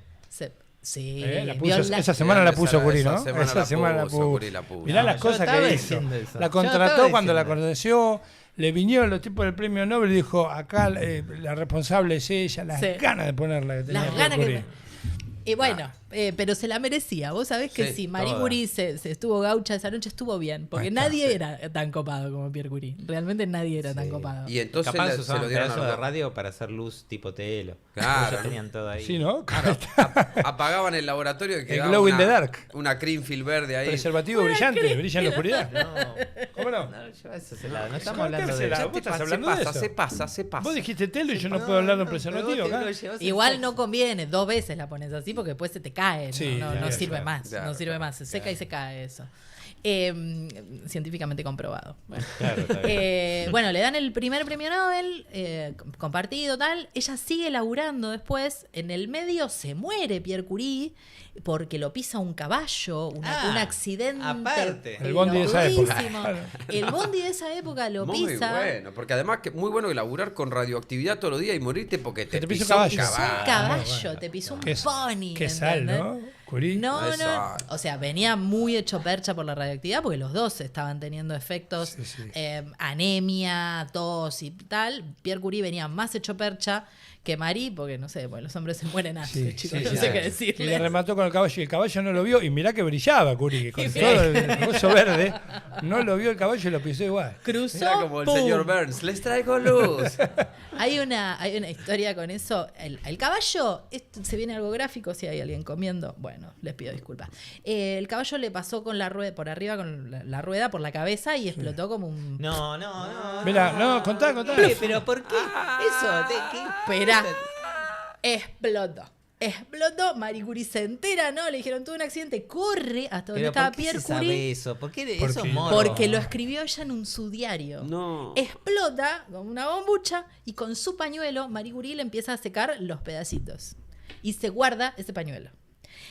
Sí. Esa semana la puso Curie, ¿no? Esa semana la puso. Mirá las cosas que hizo. La contrató cuando la conoció. Le vinieron los tipos del premio Nobel y dijo, acá la responsable es ella, las ganas de ponerla que tenía. Las ganas que... Y bueno, pero se la merecía. Vos sabés que si Marie Curie se estuvo gaucha esa noche, estuvo bien. Porque nadie era tan copado como Pierre Curie. Realmente nadie era tan copado. Y entonces capaz se lo dieron de radio para hacer luz tipo telo. Claro. Ellos tenían todo ahí. Sí, ¿no? Claro, apagaban el laboratorio y quedaba glow in the dark. Una Creamfield verde ahí. Preservativo brillante, brilla en la oscuridad. No. ¿Cómo no? No estamos hablando de eso. Se pasa. Vos dijiste telo y yo no puedo hablar de un preservativo acá. Igual no conviene, 2 veces la pones así porque después se te cae. Sí, no sirve más. No sirve más. Se seca y se cae eso. Científicamente comprobado. Bueno, le dan el primer premio Nobel, compartido, tal. Ella sigue laburando después. En el medio se muere Pierre Curie porque lo pisa un caballo, un accidente. Aparte. El bondi de esa época. El bondi de esa época lo muy pisa. Muy bueno, porque además que muy bueno que laburar con radioactividad todos los días y morirte porque te pisó un caballo. Un caballo, te pisó un pony. Qué sal, ¿no? Curie. No. O sea, venía muy hecho percha por la radioactividad porque los dos estaban teniendo efectos, anemia, tos y tal. Pierre Curie venía más hecho percha que Marie, porque no sé, pues los hombres se mueren antes, chicos, no sé qué decirle. Y le remató con el caballo y el caballo no lo vio. Y mirá que brillaba Curie, con todo el gozo verde. No lo vio el caballo y lo pisó igual. Cruzó. Era como el señor Burns, les traigo luz. Hay una historia con eso. El caballo, se viene algo gráfico si hay alguien comiendo. Bueno, les pido disculpas. El caballo le pasó con la rueda, por arriba con la rueda, por la cabeza y explotó como un... No. Mirá, no, contá. Pero ¿por qué? Espera. Explotó, Marie Curie se entera, ¿no? Le dijeron, tuvo un accidente, corre hasta donde estaba Pierre Curie. Sabe eso? ¿Por qué eso es morbo? Porque lo escribió ella en un diario. No. Explota como una bombucha y con su pañuelo Marie Curie le empieza a secar los pedacitos. Y se guarda ese pañuelo.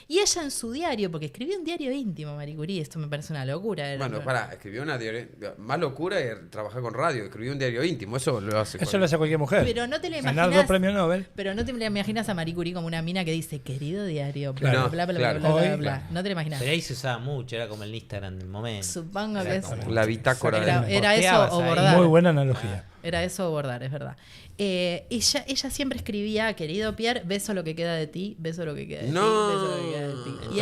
Y ella en su diario, porque escribió un diario íntimo, Marie Curie, esto me parece una locura. Bueno, escribió una diario, más locura y trabajar con radio, escribió un diario íntimo, eso lo hace cualquier mujer. Pero no te la imaginas. Ganar 2 premios Nobel. Pero no te la imaginas a Marie Curie como una mina que dice, querido diario, bla, claro, bla, bla, claro. bla, bla, bla, bla. No te la imaginas. Pero ahí se usaba mucho, era como el Instagram del momento. Supongo que es. La bitácora. Era eso o bordar. Muy buena analogía. Era eso o bordar, es verdad. Ella siempre escribía, querido Pierre, beso lo que queda de ti, beso lo que queda de ti, beso lo que queda de ti. Y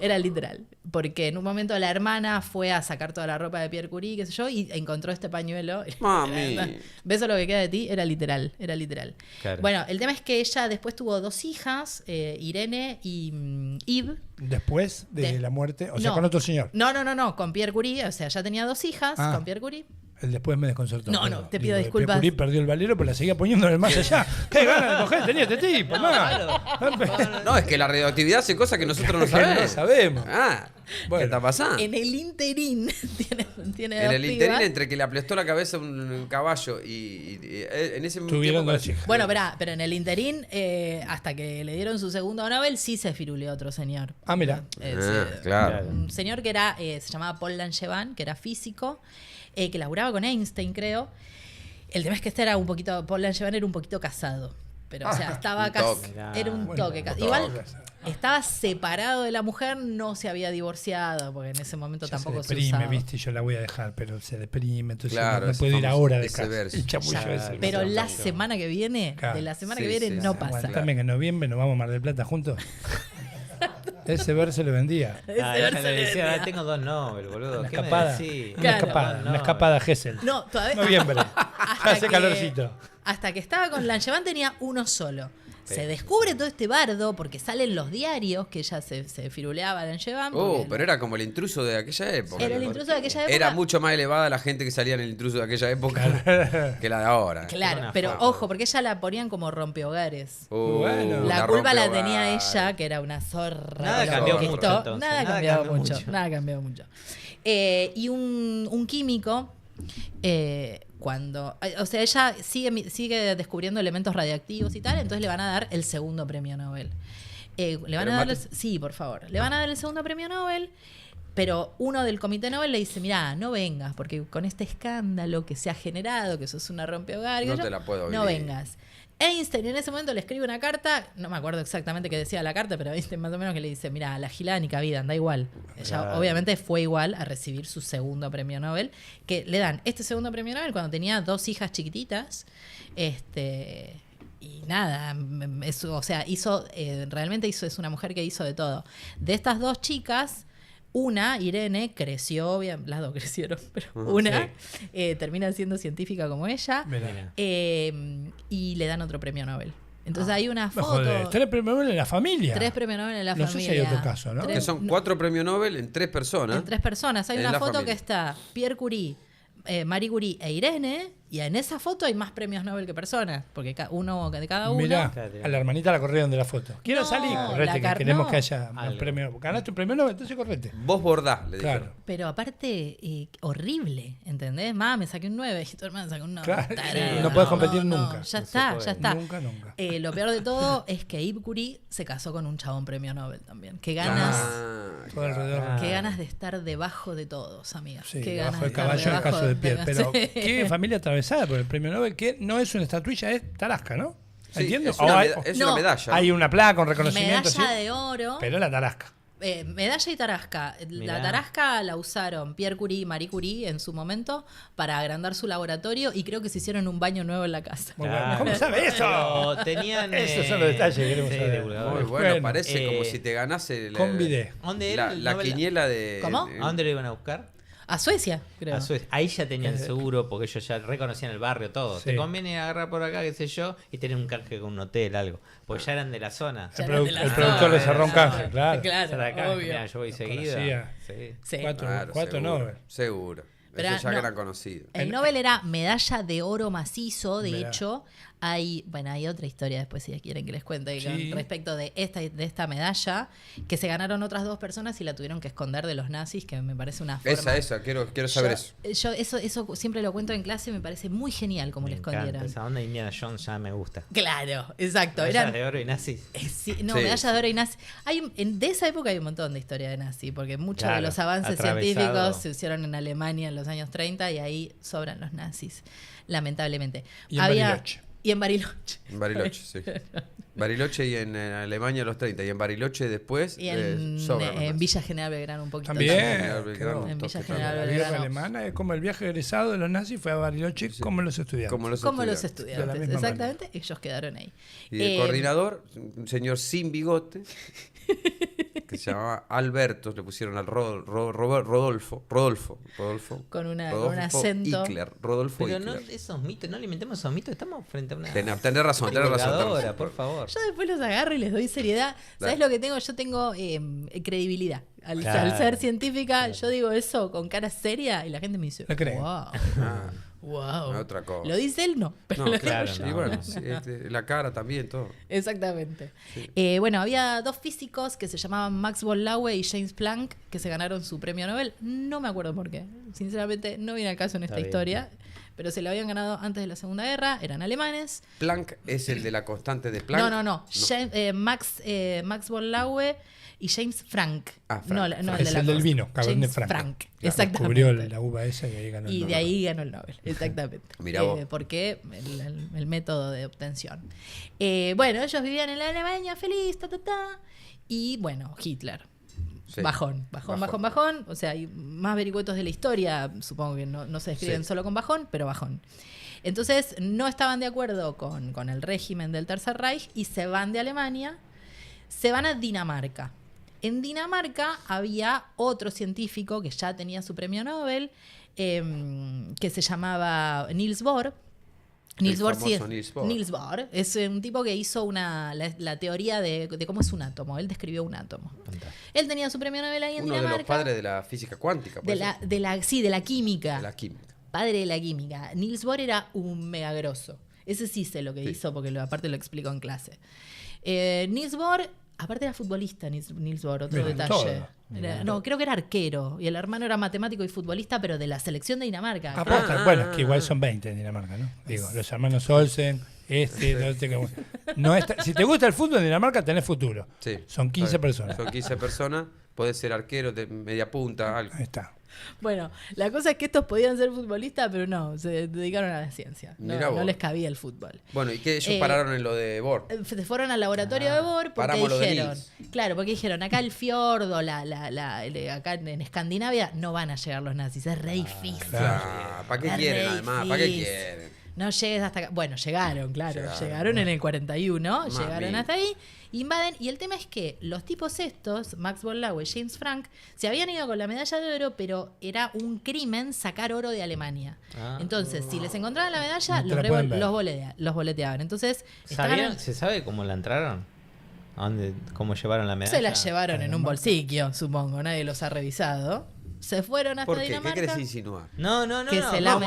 era literal, porque en un momento la hermana fue a sacar toda la ropa de Pierre Curie, qué sé yo, y encontró este pañuelo. Mami. Beso lo que queda de ti, era literal. Claro. Bueno, el tema es que ella después tuvo 2 hijas, Irene y Yves. Después de la muerte, o sea, con otro señor. No, con Pierre Curie, o sea, ya tenía 2 hijas con Pierre Curie. El después me desconcertó. No, te pido disculpas. Pierre Curie perdió el valero, pero la seguía poniendo en el más allá. ¡Qué ganas de coger tenía este tipo! No, es que la radioactividad hace cosas que nosotros no sabemos. No sabemos. ¿Qué está pasando? En el interín tiene en el interín entre que le aplastó la cabeza un caballo y en ese tuvieron 2 hijas. Bueno, pero en el interín, hasta que le dieron su segundo Nobel, sí se firuleó otro señor. Mira. Claro. Un señor que era, se llamaba Paul Langevin, que era físico, que laburaba con Einstein, creo. El tema es que Paul Langevin era un poquito casado. Pero, o sea, estaba era un toque. Igual estaba separado de la mujer, no se había divorciado, porque en ese momento ya tampoco se usaba. Viste, yo la voy a dejar, pero se deprime, entonces claro, no puedo ir ahora de casa. El chapullo ese. Pero la semana que viene, no pasa. Claro. También en noviembre nos vamos a Mar del Plata juntos. Ese verso le vendía. Le decía, tengo 2 Nobel, boludo. Una escapada. Una escapada a Gesell. No, todavía. Noviembre. Hace calorcito. Hasta que estaba con Langevin tenía uno solo. Se descubre todo este bardo porque salen los diarios que ella se firuleaba a Langevin. Pero era como el intruso de aquella época. Era el intruso de aquella época. Era mucho más elevada la gente que salía en el intruso de aquella época que la de ahora. Claro, pero ojo, porque ella la ponían como rompehogares. Bueno. La culpa la tenía ella, que era una zorra. Nada cambió mucho, entonces. Nada cambió mucho. Y un químico... o sea, ella sigue descubriendo elementos radiactivos y tal, entonces le van a dar el segundo premio Nobel. Sí, por favor. Le van a dar el segundo premio Nobel, pero uno del comité Nobel le dice, mirá, no vengas, porque con este escándalo que se ha generado, que sos una rompehogar, no te la puedo no vengas. Einstein en ese momento le escribe una carta, no me acuerdo exactamente qué decía la carta, pero Einstein más o menos que le dice, mira, la gilada ni cabida, anda igual. Ella obviamente fue igual a recibir su segundo premio Nobel, que le dan este segundo premio Nobel cuando tenía 2 hijas chiquititas, y nada, o sea, es una mujer que hizo de todo. De estas 2 chicas, una, Irene, creció, bien, las 2 crecieron, pero una termina siendo científica como ella, y le dan otro premio Nobel. Entonces hay una foto. Joder, 3 premios Nobel en la familia. 3 premios Nobel en la familia. No sé si hay otro caso, ¿no? Que son 4 premios Nobel en 3 personas. En 3 personas. Hay una foto que está Pierre Curie, Marie Curie e Irene, y en esa foto hay más premios Nobel que personas, porque uno de cada uno. Mirá, a la hermanita la corrieron de la foto. Quiero salir, correte, que queremos que haya un premio. Ganaste un premio Nobel, entonces correte. Vos bordás, le dijeron. Pero aparte, horrible, ¿entendés? Me saqué un 9 y tu hermana sacó un 9. Claro, no podés competir nunca. Ya está. Nunca. Lo peor de todo es que Yves Curie se casó con un chabón premio Nobel también. Qué ganas. Qué ganas de estar debajo de todos, amigas. Sí, qué debajo ganas del caballo en el caso de Pierre. Pero qué familia atravesada por el premio Nobel, que no es una estatuilla, es tarasca, ¿no? Sí, ¿Entiendes? Es una medalla. Hay una placa con reconocimiento. Medalla de oro. Pero la tarasca. Medalla y tarasca. La tarasca la usaron Pierre Curie y Marie Curie en su momento para agrandar su laboratorio y creo que se hicieron un baño nuevo en la casa. ¿Cómo sabe eso? Tenían, esos son los detalles que queremos saber. Muy bueno, parece como si te ganase la quiniela de... ¿Cómo? ¿A dónde lo iban a buscar? A Suecia, creo. A Suecia. Ahí ya tenían seguro, porque ellos ya reconocían el barrio todo. Sí. Te conviene agarrar por acá, qué sé yo, y tener un canje con un hotel, algo. Porque ya eran de la zona. El productor le cerró un canje, claro. Acá, mirá, yo voy seguido. Sí. 4 Nobel. Seguro. Pero eso ya era conocido. El Nobel era medalla de oro macizo, de hecho, Hay otra historia después, si quieren que les cuente, con respecto de esta medalla, que se ganaron otras 2 personas y la tuvieron que esconder de los nazis, que me parece una forma... Esa, quiero saber eso. Eso siempre lo cuento en clase y me parece muy genial como le escondieron. Esa onda de Indiana Jones ya me gusta. Claro, exacto. Medallas de oro y nazis. Medallas de oro y nazis. De esa época hay un montón de historia de nazi, porque muchos de los avances científicos se hicieron en Alemania en los años 30 y ahí sobran los nazis, lamentablemente. Y en Bariloche. En Bariloche, sí. Bariloche y en Alemania los 30. Y en Bariloche después. Y en Villa General Belgrano un poquito. También. En Villa General Belgrano. La guerra alemana es como el viaje egresado de los nazis fue a Bariloche como los estudiantes. Como los estudiantes. Exactamente. Manera. Ellos quedaron ahí. Y el coordinador, un señor sin bigote, que se llamaba Alberto, le pusieron al Rodolfo. Con un acento. Rodolfo Pero Hitler. No, esos mitos, no alimentemos esos mitos, estamos frente a una... Tenés razón. Por favor. Yo después los agarro y les doy seriedad. ¿Sabes lo que tengo? Yo tengo credibilidad. Al ser científica, yo digo eso con cara seria y la gente me dice, wow. Otra cosa. Lo dice él, no. Pero no, claro. Y bueno, la cara también, todo. Exactamente. Sí. Había 2 físicos que se llamaban Max von Laue y James Planck que se ganaron su premio Nobel. No me acuerdo por qué. Sinceramente, no viene al caso en esta historia. Pero se lo habían ganado antes de la Segunda Guerra. Eran alemanes. ¿Planck es el de la constante de Planck? No. Max von Laue y James Frank. Frank. Es el del vino, Cabernet Franc. Frank. Exactamente. Descubrió la uva esa y ahí ganó el Nobel. Y de ahí ganó el Nobel, exactamente. Mirá vos. Porque el método de obtención. Ellos vivían en la Alemania feliz, y bueno, Hitler. Sí. Bajón. O sea, hay más vericuetos de la historia, supongo que no se describen solo con bajón, pero bajón. Entonces, no estaban de acuerdo con el régimen del Tercer Reich y se van de Alemania, se van a Dinamarca. En Dinamarca había otro científico que ya tenía su premio Nobel, que se llamaba Niels Bohr. Niels Bohr es un tipo que hizo la teoría de cómo es un átomo. Él describió un átomo. Fantástico. Él tenía su premio Nobel ahí en Dinamarca. Uno de los padres de la física cuántica. De la química. De la química. Padre de la química. Niels Bohr era un megagrosso. Ese sí sé lo que hizo, porque aparte lo explico en clase. Niels Bohr, aparte era futbolista, Niels Bohr, otro detalle. Creo que era arquero. Y el hermano era matemático y futbolista, pero de la selección de Dinamarca. Bueno, que igual son 20 en Dinamarca, ¿no? Digo, los hermanos Olsen, si te gusta el fútbol en Dinamarca, tenés futuro. Sí. Son 15 personas. Son 15 personas, podés ser arquero de media punta, algo. Ahí está. Bueno, la cosa es que estos podían ser futbolistas, pero no, se dedicaron a la ciencia. No les cabía el fútbol. Bueno, ¿y qué ellos pararon en lo de Bohr? Se fueron al laboratorio de Bohr porque dijeron, acá el fiordo, acá en Escandinavia, no van a llegar los nazis, es re difícil. ¿Para qué quieren además? ¿Para qué quieren? No llegues hasta acá. Bueno, llegaron en el 41, llegaron hasta ahí, invaden, y el tema es que los tipos estos, Max von Laue y James Frank, se habían ido con la medalla de oro, pero era un crimen sacar oro de Alemania. Entonces, si les encontraban la medalla, los boleteaban. Entonces, ¿se sabe cómo la entraron? ¿Cómo llevaron la medalla? Se la llevaron en un bolsillo, supongo, nadie los ha revisado. Se fueron hasta Dinamarca. ¿Qué querés insinuar? No. ¿Cómo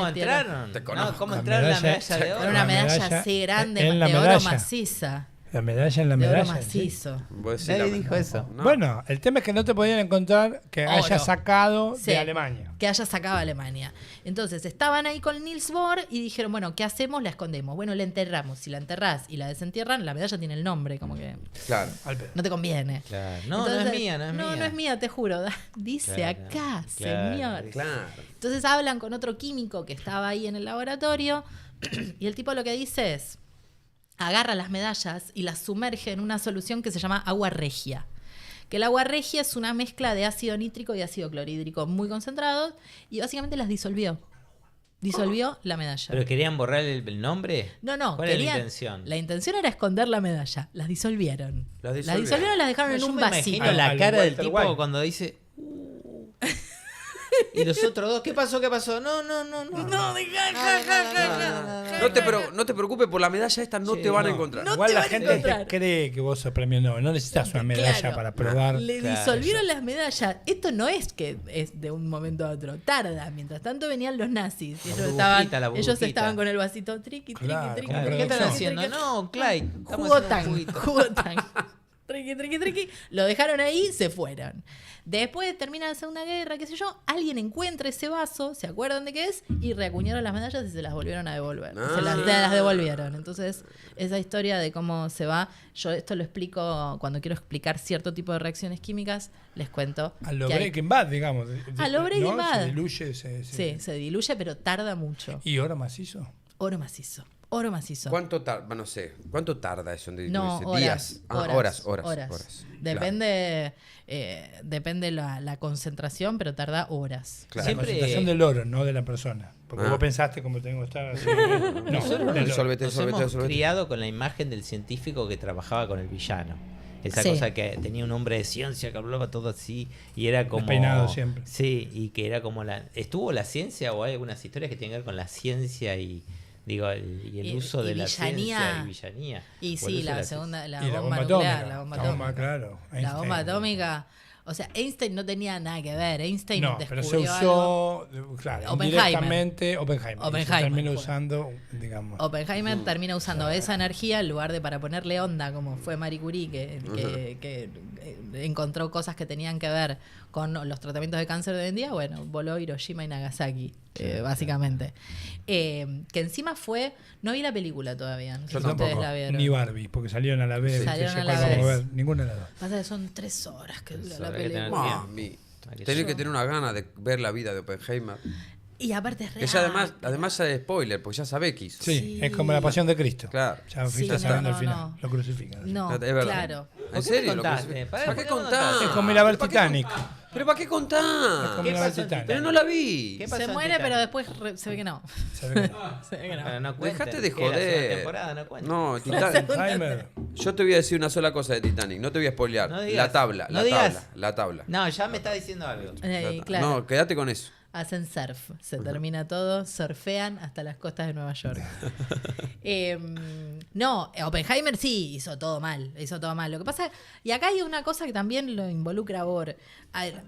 entraron? ¿Cómo entraron la medalla de oro? Era una medalla así grande, de oro maciza. La medalla en la medalla. De oro macizo. Nadie dijo eso. No. Bueno, el tema es que no te podían encontrar que haya sacado de Alemania. Que haya sacado a Alemania. Entonces estaban ahí con Niels Bohr y dijeron, bueno, ¿qué hacemos? La escondemos. Bueno, la enterramos. Si la enterrás y la desentierran, la medalla tiene el nombre, como que... Claro. No te conviene. Claro. No es mía. No es mía, te juro. Dice acá, señor. Claro. Entonces hablan con otro químico que estaba ahí en el laboratorio y el tipo lo que dice es... agarra las medallas y las sumerge en una solución que se llama agua regia. Que el agua regia es una mezcla de ácido nítrico y ácido clorhídrico muy concentrados y básicamente las disolvió. Disolvió la medalla. ¿Pero querían borrar el nombre? No. ¿Cuál era la intención? La intención era esconder la medalla. Las disolvieron. Las disolvieron y las dejaron en un vasito. La cara del tipo cuando dice... Y los otros dos, ¿qué pasó? No, no te preocupes, por la medalla esta no te van a encontrar. Igual la gente cree que vos sos premio Nobel, no necesitas una medalla para probar. Le disolvieron las medallas. Esto no es que es de un momento a otro, tarda. Mientras tanto venían los nazis. Ellos estaban con el vasito triqui. ¿Qué están haciendo? No, Clyde. Jugo tan. Triqui. Lo dejaron ahí, se fueron. Después termina la Segunda Guerra, qué sé yo, alguien encuentra ese vaso, se acuerdan de qué es, y reacuñaron las medallas y se las volvieron a devolver. Se las devolvieron. Entonces, esa historia de cómo se va, yo esto lo explico cuando quiero explicar cierto tipo de reacciones químicas, les cuento. A lo Breaking Bad, digamos. A lo Breaking Bad. Se diluye. Sí, se diluye, pero tarda mucho. ¿Y oro macizo? Oro macizo. ¿Cuánto tarda? No sé. ¿Cuánto tarda eso? No, días. Horas. Depende. Depende la concentración, pero tarda horas. Claro. La concentración del oro, no de la persona. Porque vos pensaste como tengo que estar así. Nos hemos criado con la imagen del científico que trabajaba con el villano. Esa cosa que tenía un hombre de ciencia que hablaba todo así y era como... Despeinado siempre. Sí, y que era como ¿Estuvo la ciencia o hay algunas historias que tienen que ver con la ciencia y el uso de la ciencia y villanía? Y sí, la bomba nuclear, la bomba atómica. Claro. La bomba atómica. O sea, Einstein no tenía nada que ver. Einstein descubrió pero se usó, claro, directamente Oppenheimer. Termina usando, digamos. Oppenheimer termina usando esa energía en lugar de para ponerle onda, como fue Marie Curie, que encontró cosas que tenían que ver con los tratamientos de cáncer de hoy en día. Bueno, voló Hiroshima y Nagasaki, básicamente. Que encima no vi la película todavía. No sé si ustedes la vieron. Ni Barbie, porque salieron a la vez. Salieron a la vez. Ninguna de las dos. Pasa que son 3 horas que dura la película. Tenés que tener una gana de ver la vida de Oppenheimer. Y aparte es real. Que ya además ya es spoiler, porque ya sabés que hizo. Sí, es como la Pasión de Cristo. Claro. Ya fuiste sabiendo el final. Lo crucifican. No, claro. ¿En serio? ¿Para qué contás? Es como ir a ver Titanic. ¿Pero para qué contás? Pero no la vi. Se muere, pero después se ve que no. Se ve que no. Dejate de joder. No, Titanic. Yo te voy a decir una sola cosa de Titanic. No te voy a spoilear. La tabla. No, ya me está diciendo algo. Claro. No, quédate con eso. Hacen surf, se termina todo, surfean hasta las costas de Nueva York. No, Oppenheimer sí hizo todo mal. Lo que pasa, y acá hay una cosa que también lo involucra a Bohr.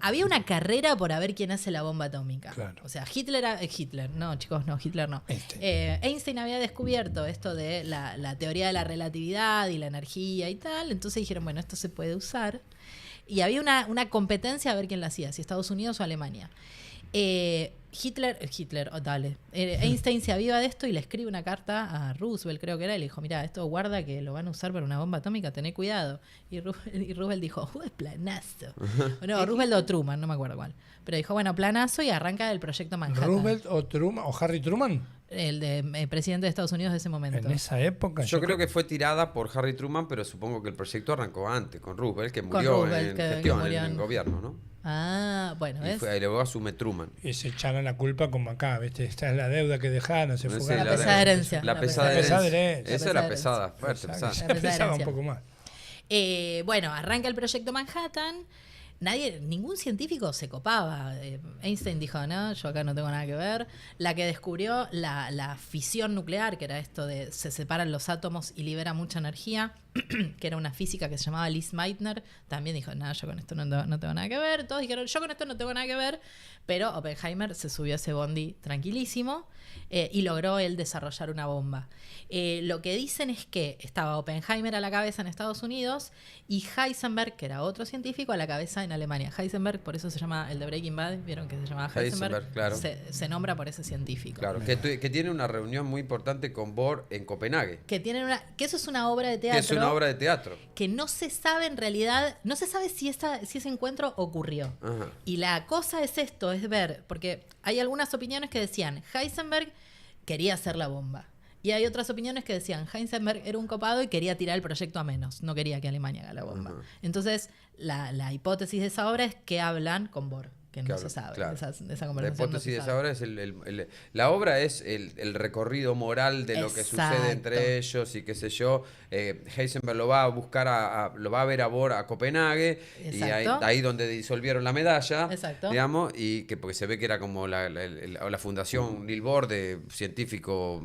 Había una carrera por a ver quién hace la bomba atómica. Claro. O sea, Hitler, no, chicos, no, Hitler no. Einstein había descubierto esto de la teoría de la relatividad y la energía y tal. Entonces dijeron, bueno, esto se puede usar. Y había una competencia a ver quién la hacía, si Estados Unidos o Alemania. Einstein se aviva de esto y le escribe una carta a Roosevelt, creo que era, y le dijo, mira, esto guarda que lo van a usar para una bomba atómica, tené cuidado. Y Roosevelt dijo, es planazo. No, Roosevelt o Truman, no me acuerdo cuál. Pero dijo, bueno, planazo, y arranca el proyecto Manhattan. ¿Roosevelt o Truman o Harry Truman? El presidente de Estados Unidos de ese momento. En esa época. Yo creo que fue tirada por Harry Truman, pero supongo que el proyecto arrancó antes, con Roosevelt, que murió en gobierno, ¿no? Ah, bueno, ¿ves? Y luego asume Truman. Y se echaron la culpa como acá, ¿viste? Esta es la deuda que dejaron, se fugaron. La pesada herencia. La pesada herencia. Esa es la pesada, fuerte, pesada. La pesaba un poco más. Bueno, arranca el proyecto Manhattan. Ningún científico se copaba. Einstein dijo, no, yo acá no tengo nada que ver. La que descubrió la fisión nuclear, que era esto de se separan los átomos y libera mucha energía, que era una física que se llamaba Liz Meitner, también dijo, no, yo con esto no tengo nada que ver. Todos dijeron, yo con esto no tengo nada que ver, pero Oppenheimer se subió a ese bondi tranquilísimo y logró él desarrollar una bomba. Lo que dicen es que estaba Oppenheimer a la cabeza en Estados Unidos y Heisenberg, que era otro científico, a la cabeza en Alemania. Heisenberg, por eso se llama el de Breaking Bad, vieron que se llamaba Heisenberg, claro. Se nombra por ese científico. Claro, que tiene una reunión muy importante con Bohr en Copenhague. Que eso es una obra de teatro. Que es una obra de teatro. Que no se sabe en realidad, no se sabe si ese encuentro ocurrió. Ajá. Y la cosa es esto, es ver, porque hay algunas opiniones que decían, Heisenberg quería hacer la bomba. Y hay otras opiniones que decían, Heisenberg era un copado y quería tirar el proyecto a menos, no quería que Alemania haga la bomba. Entonces, la hipótesis de esa obra es que hablan con Bohr, que no se sabe. Claro. Esa conversación. La hipótesis de esa obra es la obra es el recorrido moral de lo que sucede entre ellos y qué sé yo. Heisenberg lo va a buscar, lo va a ver a Bohr a Copenhague. Exacto. Y ahí donde disolvieron la medalla. Exacto. Digamos, y que porque se ve que era como la fundación Niels Bohr de científico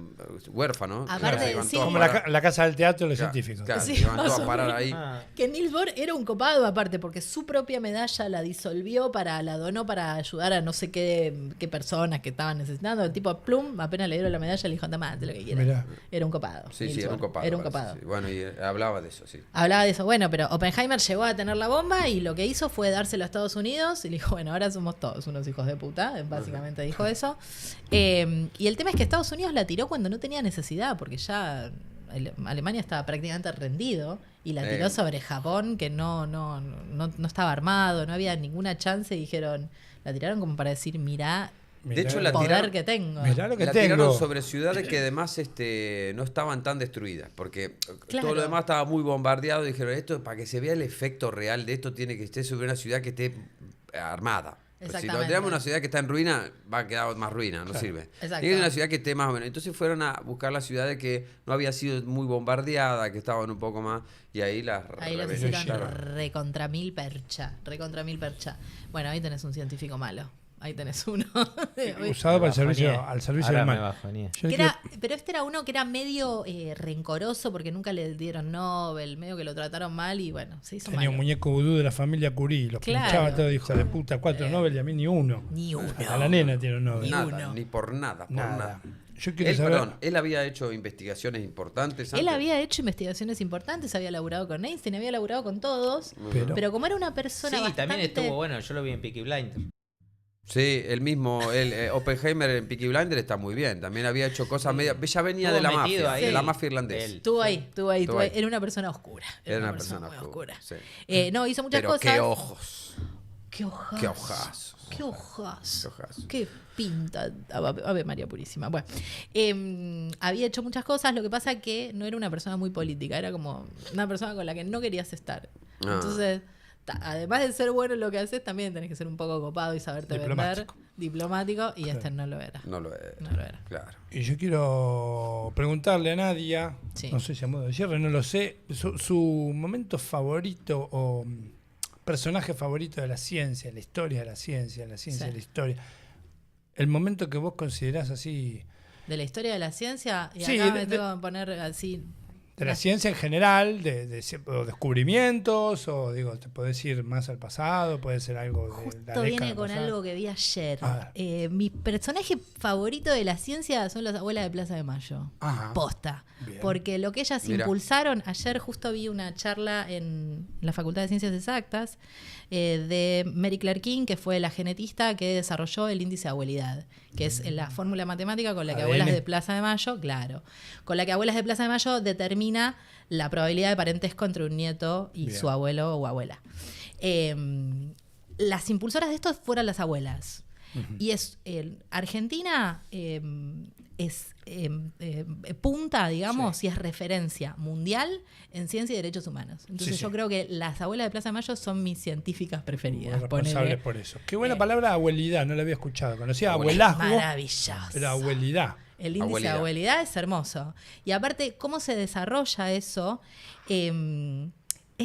huérfano. Aparte, sí, como la casa del teatro de los científicos. Claro, sí, iban todos a parar ahí. Que Niels Bohr era un copado aparte, porque su propia medalla la disolvió, la donó para ayudar a no sé qué personas que estaban necesitando. El tipo Plum, apenas le dieron la medalla, le dijo, toma, haz lo que quieras. Era un copado. Sí, era un copado. Era un copado. Sí. Bueno, y hablaba de eso, sí. Hablaba de eso. Bueno, pero Oppenheimer llegó a tener la bomba y lo que hizo fue dárselo a Estados Unidos y le dijo, bueno, ahora somos todos unos hijos de puta. Básicamente dijo eso. Y el tema es que Estados Unidos la tiró cuando no tenía necesidad, porque ya Alemania estaba prácticamente rendido y la tiró sobre Japón, que no estaba armado, no había ninguna chance, y dijeron, la tiraron como para decir, mirá de hecho, la poder tiraron, que tengo. Mirá lo que la tengo. tiraron sobre ciudades que además no estaban tan destruidas, porque todo lo demás estaba muy bombardeado. Y dijeron, esto para que se vea el efecto real de esto tiene que estar sobre una ciudad que esté armada. Si lo tiramos una ciudad que está en ruina, va a quedar más ruina, no sirve. Tiene que ser una ciudad que esté más o menos. Entonces fueron a buscar las ciudades que no había sido muy bombardeada, que estaban un poco más, y ahí las hicieron recontra mil percha. Bueno, ahí tenés un científico malo. Ahí tenés uno. Usado para al servicio del mal. Pero este era uno que era medio rencoroso porque nunca le dieron Nobel, medio que lo trataron mal y bueno, se hizo Tenía un muñeco vudú de la familia Curie, los pinchaba todo, hijo de puta, 4 Nobel y a mí ni uno. Ni uno. A la nena tiene un Nobel. Ni por nada. Yo quiero saber... Perdón, él había hecho investigaciones importantes antes. Él había hecho investigaciones importantes, había laburado con Einstein, había laburado con todos, pero como era una persona bastante... también estuvo bueno, yo lo vi en Peaky Blinders. Sí, el mismo, Oppenheimer en Peaky Blinders está muy bien. También había hecho cosas medio... Ya venía de la mafia, de la mafia irlandesa. Estuvo ahí. Era una persona oscura. Era una persona muy oscura. Sí. Hizo muchas cosas. Qué ojos. Qué ojazos. Qué ojazos. Qué ojazos. Qué pinta. Ave María Purísima. Bueno, había hecho muchas cosas. Lo que pasa es que no era una persona muy política. Era como una persona con la que no querías estar. Entonces... Además de ser bueno en lo que haces, también tenés que ser un poco copado y saberte vender, diplomático, y claro. No lo era. No lo era. Claro. Y yo quiero preguntarle a Nadia, no sé si a modo de cierre, no lo sé, su momento favorito o personaje favorito de la ciencia, la historia de la ciencia, de la historia. El momento que vos considerás así... ¿De la historia de la ciencia? Y acá me tengo que poner así... De la ciencia en general, de descubrimientos, o digo, te podés ir más al pasado, puede ser algo de justo la década viene con pasada. algo que vi ayer. Mi personaje favorito de la ciencia son las abuelas de Plaza de Mayo. Posta. Bien. Porque lo que ellas impulsaron, ayer justo vi una charla en la Facultad de Ciencias Exactas de Mary Claire King, que fue la genetista que desarrolló el índice de abuelidad, que es la fórmula matemática con la que abuelas de Plaza de Mayo, con la que abuelas de Plaza de Mayo determina la probabilidad de parentesco entre un nieto y su abuelo o abuela. Las impulsoras de esto fueron las abuelas. Y Argentina es punta, digamos, y es referencia mundial en ciencia y derechos humanos. Entonces yo creo que las abuelas de Plaza de Mayo son mis científicas preferidas. Responsables por eso. Qué buena palabra, abuelidad, no la había escuchado. Conocía abuelazgo. Maravilloso. Pero abuelidad. El índice de abuelidad es hermoso. Y aparte, cómo se desarrolla eso, es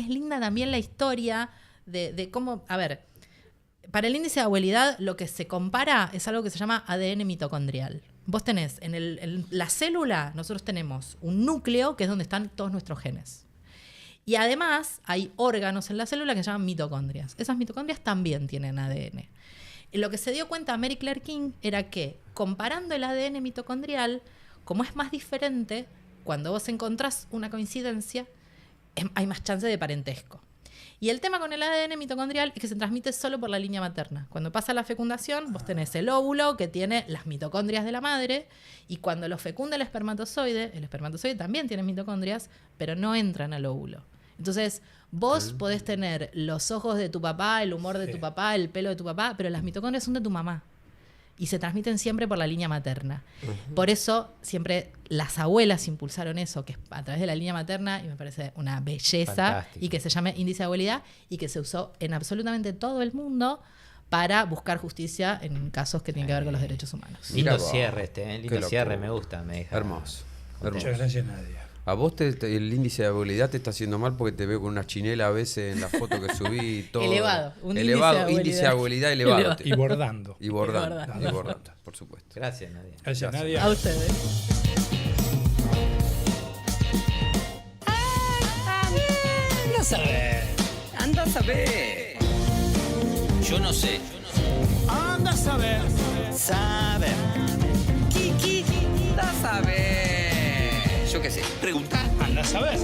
linda también la historia de cómo... A ver, para el índice de abuelidad lo que se compara es algo que se llama ADN mitocondrial. Vos tenés, en la célula, nosotros tenemos un núcleo que es donde están todos nuestros genes. Y además hay órganos en la célula que se llaman mitocondrias. Esas mitocondrias también tienen ADN. Lo que se dio cuenta Mary Claire King era que, comparando el ADN mitocondrial, como es más diferente, cuando vos encontrás una coincidencia, hay más chance de parentesco. Y el tema con el ADN mitocondrial es que se transmite solo por la línea materna. Cuando pasa la fecundación, vos tenés el óvulo que tiene las mitocondrias de la madre, y cuando lo fecunda el espermatozoide también tiene mitocondrias, pero no entran al óvulo. Entonces, vos podés tener los ojos de tu papá, el humor de tu papá, el pelo de tu papá, pero las mitocondrias son de tu mamá. Y se transmiten siempre por la línea materna. Por eso, siempre las abuelas impulsaron eso, que es a través de la línea materna, y me parece una belleza, fantástico. Y que se llame índice de abuelidad, y que se usó en absolutamente todo el mundo para buscar justicia en casos que tienen que ver con los derechos humanos. Lindo cierre lindo cierre, me gusta, me deja. Hermoso. Muchas gracias, Nadia. A vos el índice de habilidad te está haciendo mal porque te veo con una chinela a veces en la foto que subí. Todo elevado. Índice de habilidad elevado. Y bordando. Y bordando, por supuesto. Gracias, Nadia. Gracias, Nadia. A ustedes. Anda a saber. Anda a saber. Yo no sé. Anda a saber. Saber. Anda a saber. Yo qué sé. Pregunta. Anda a saber.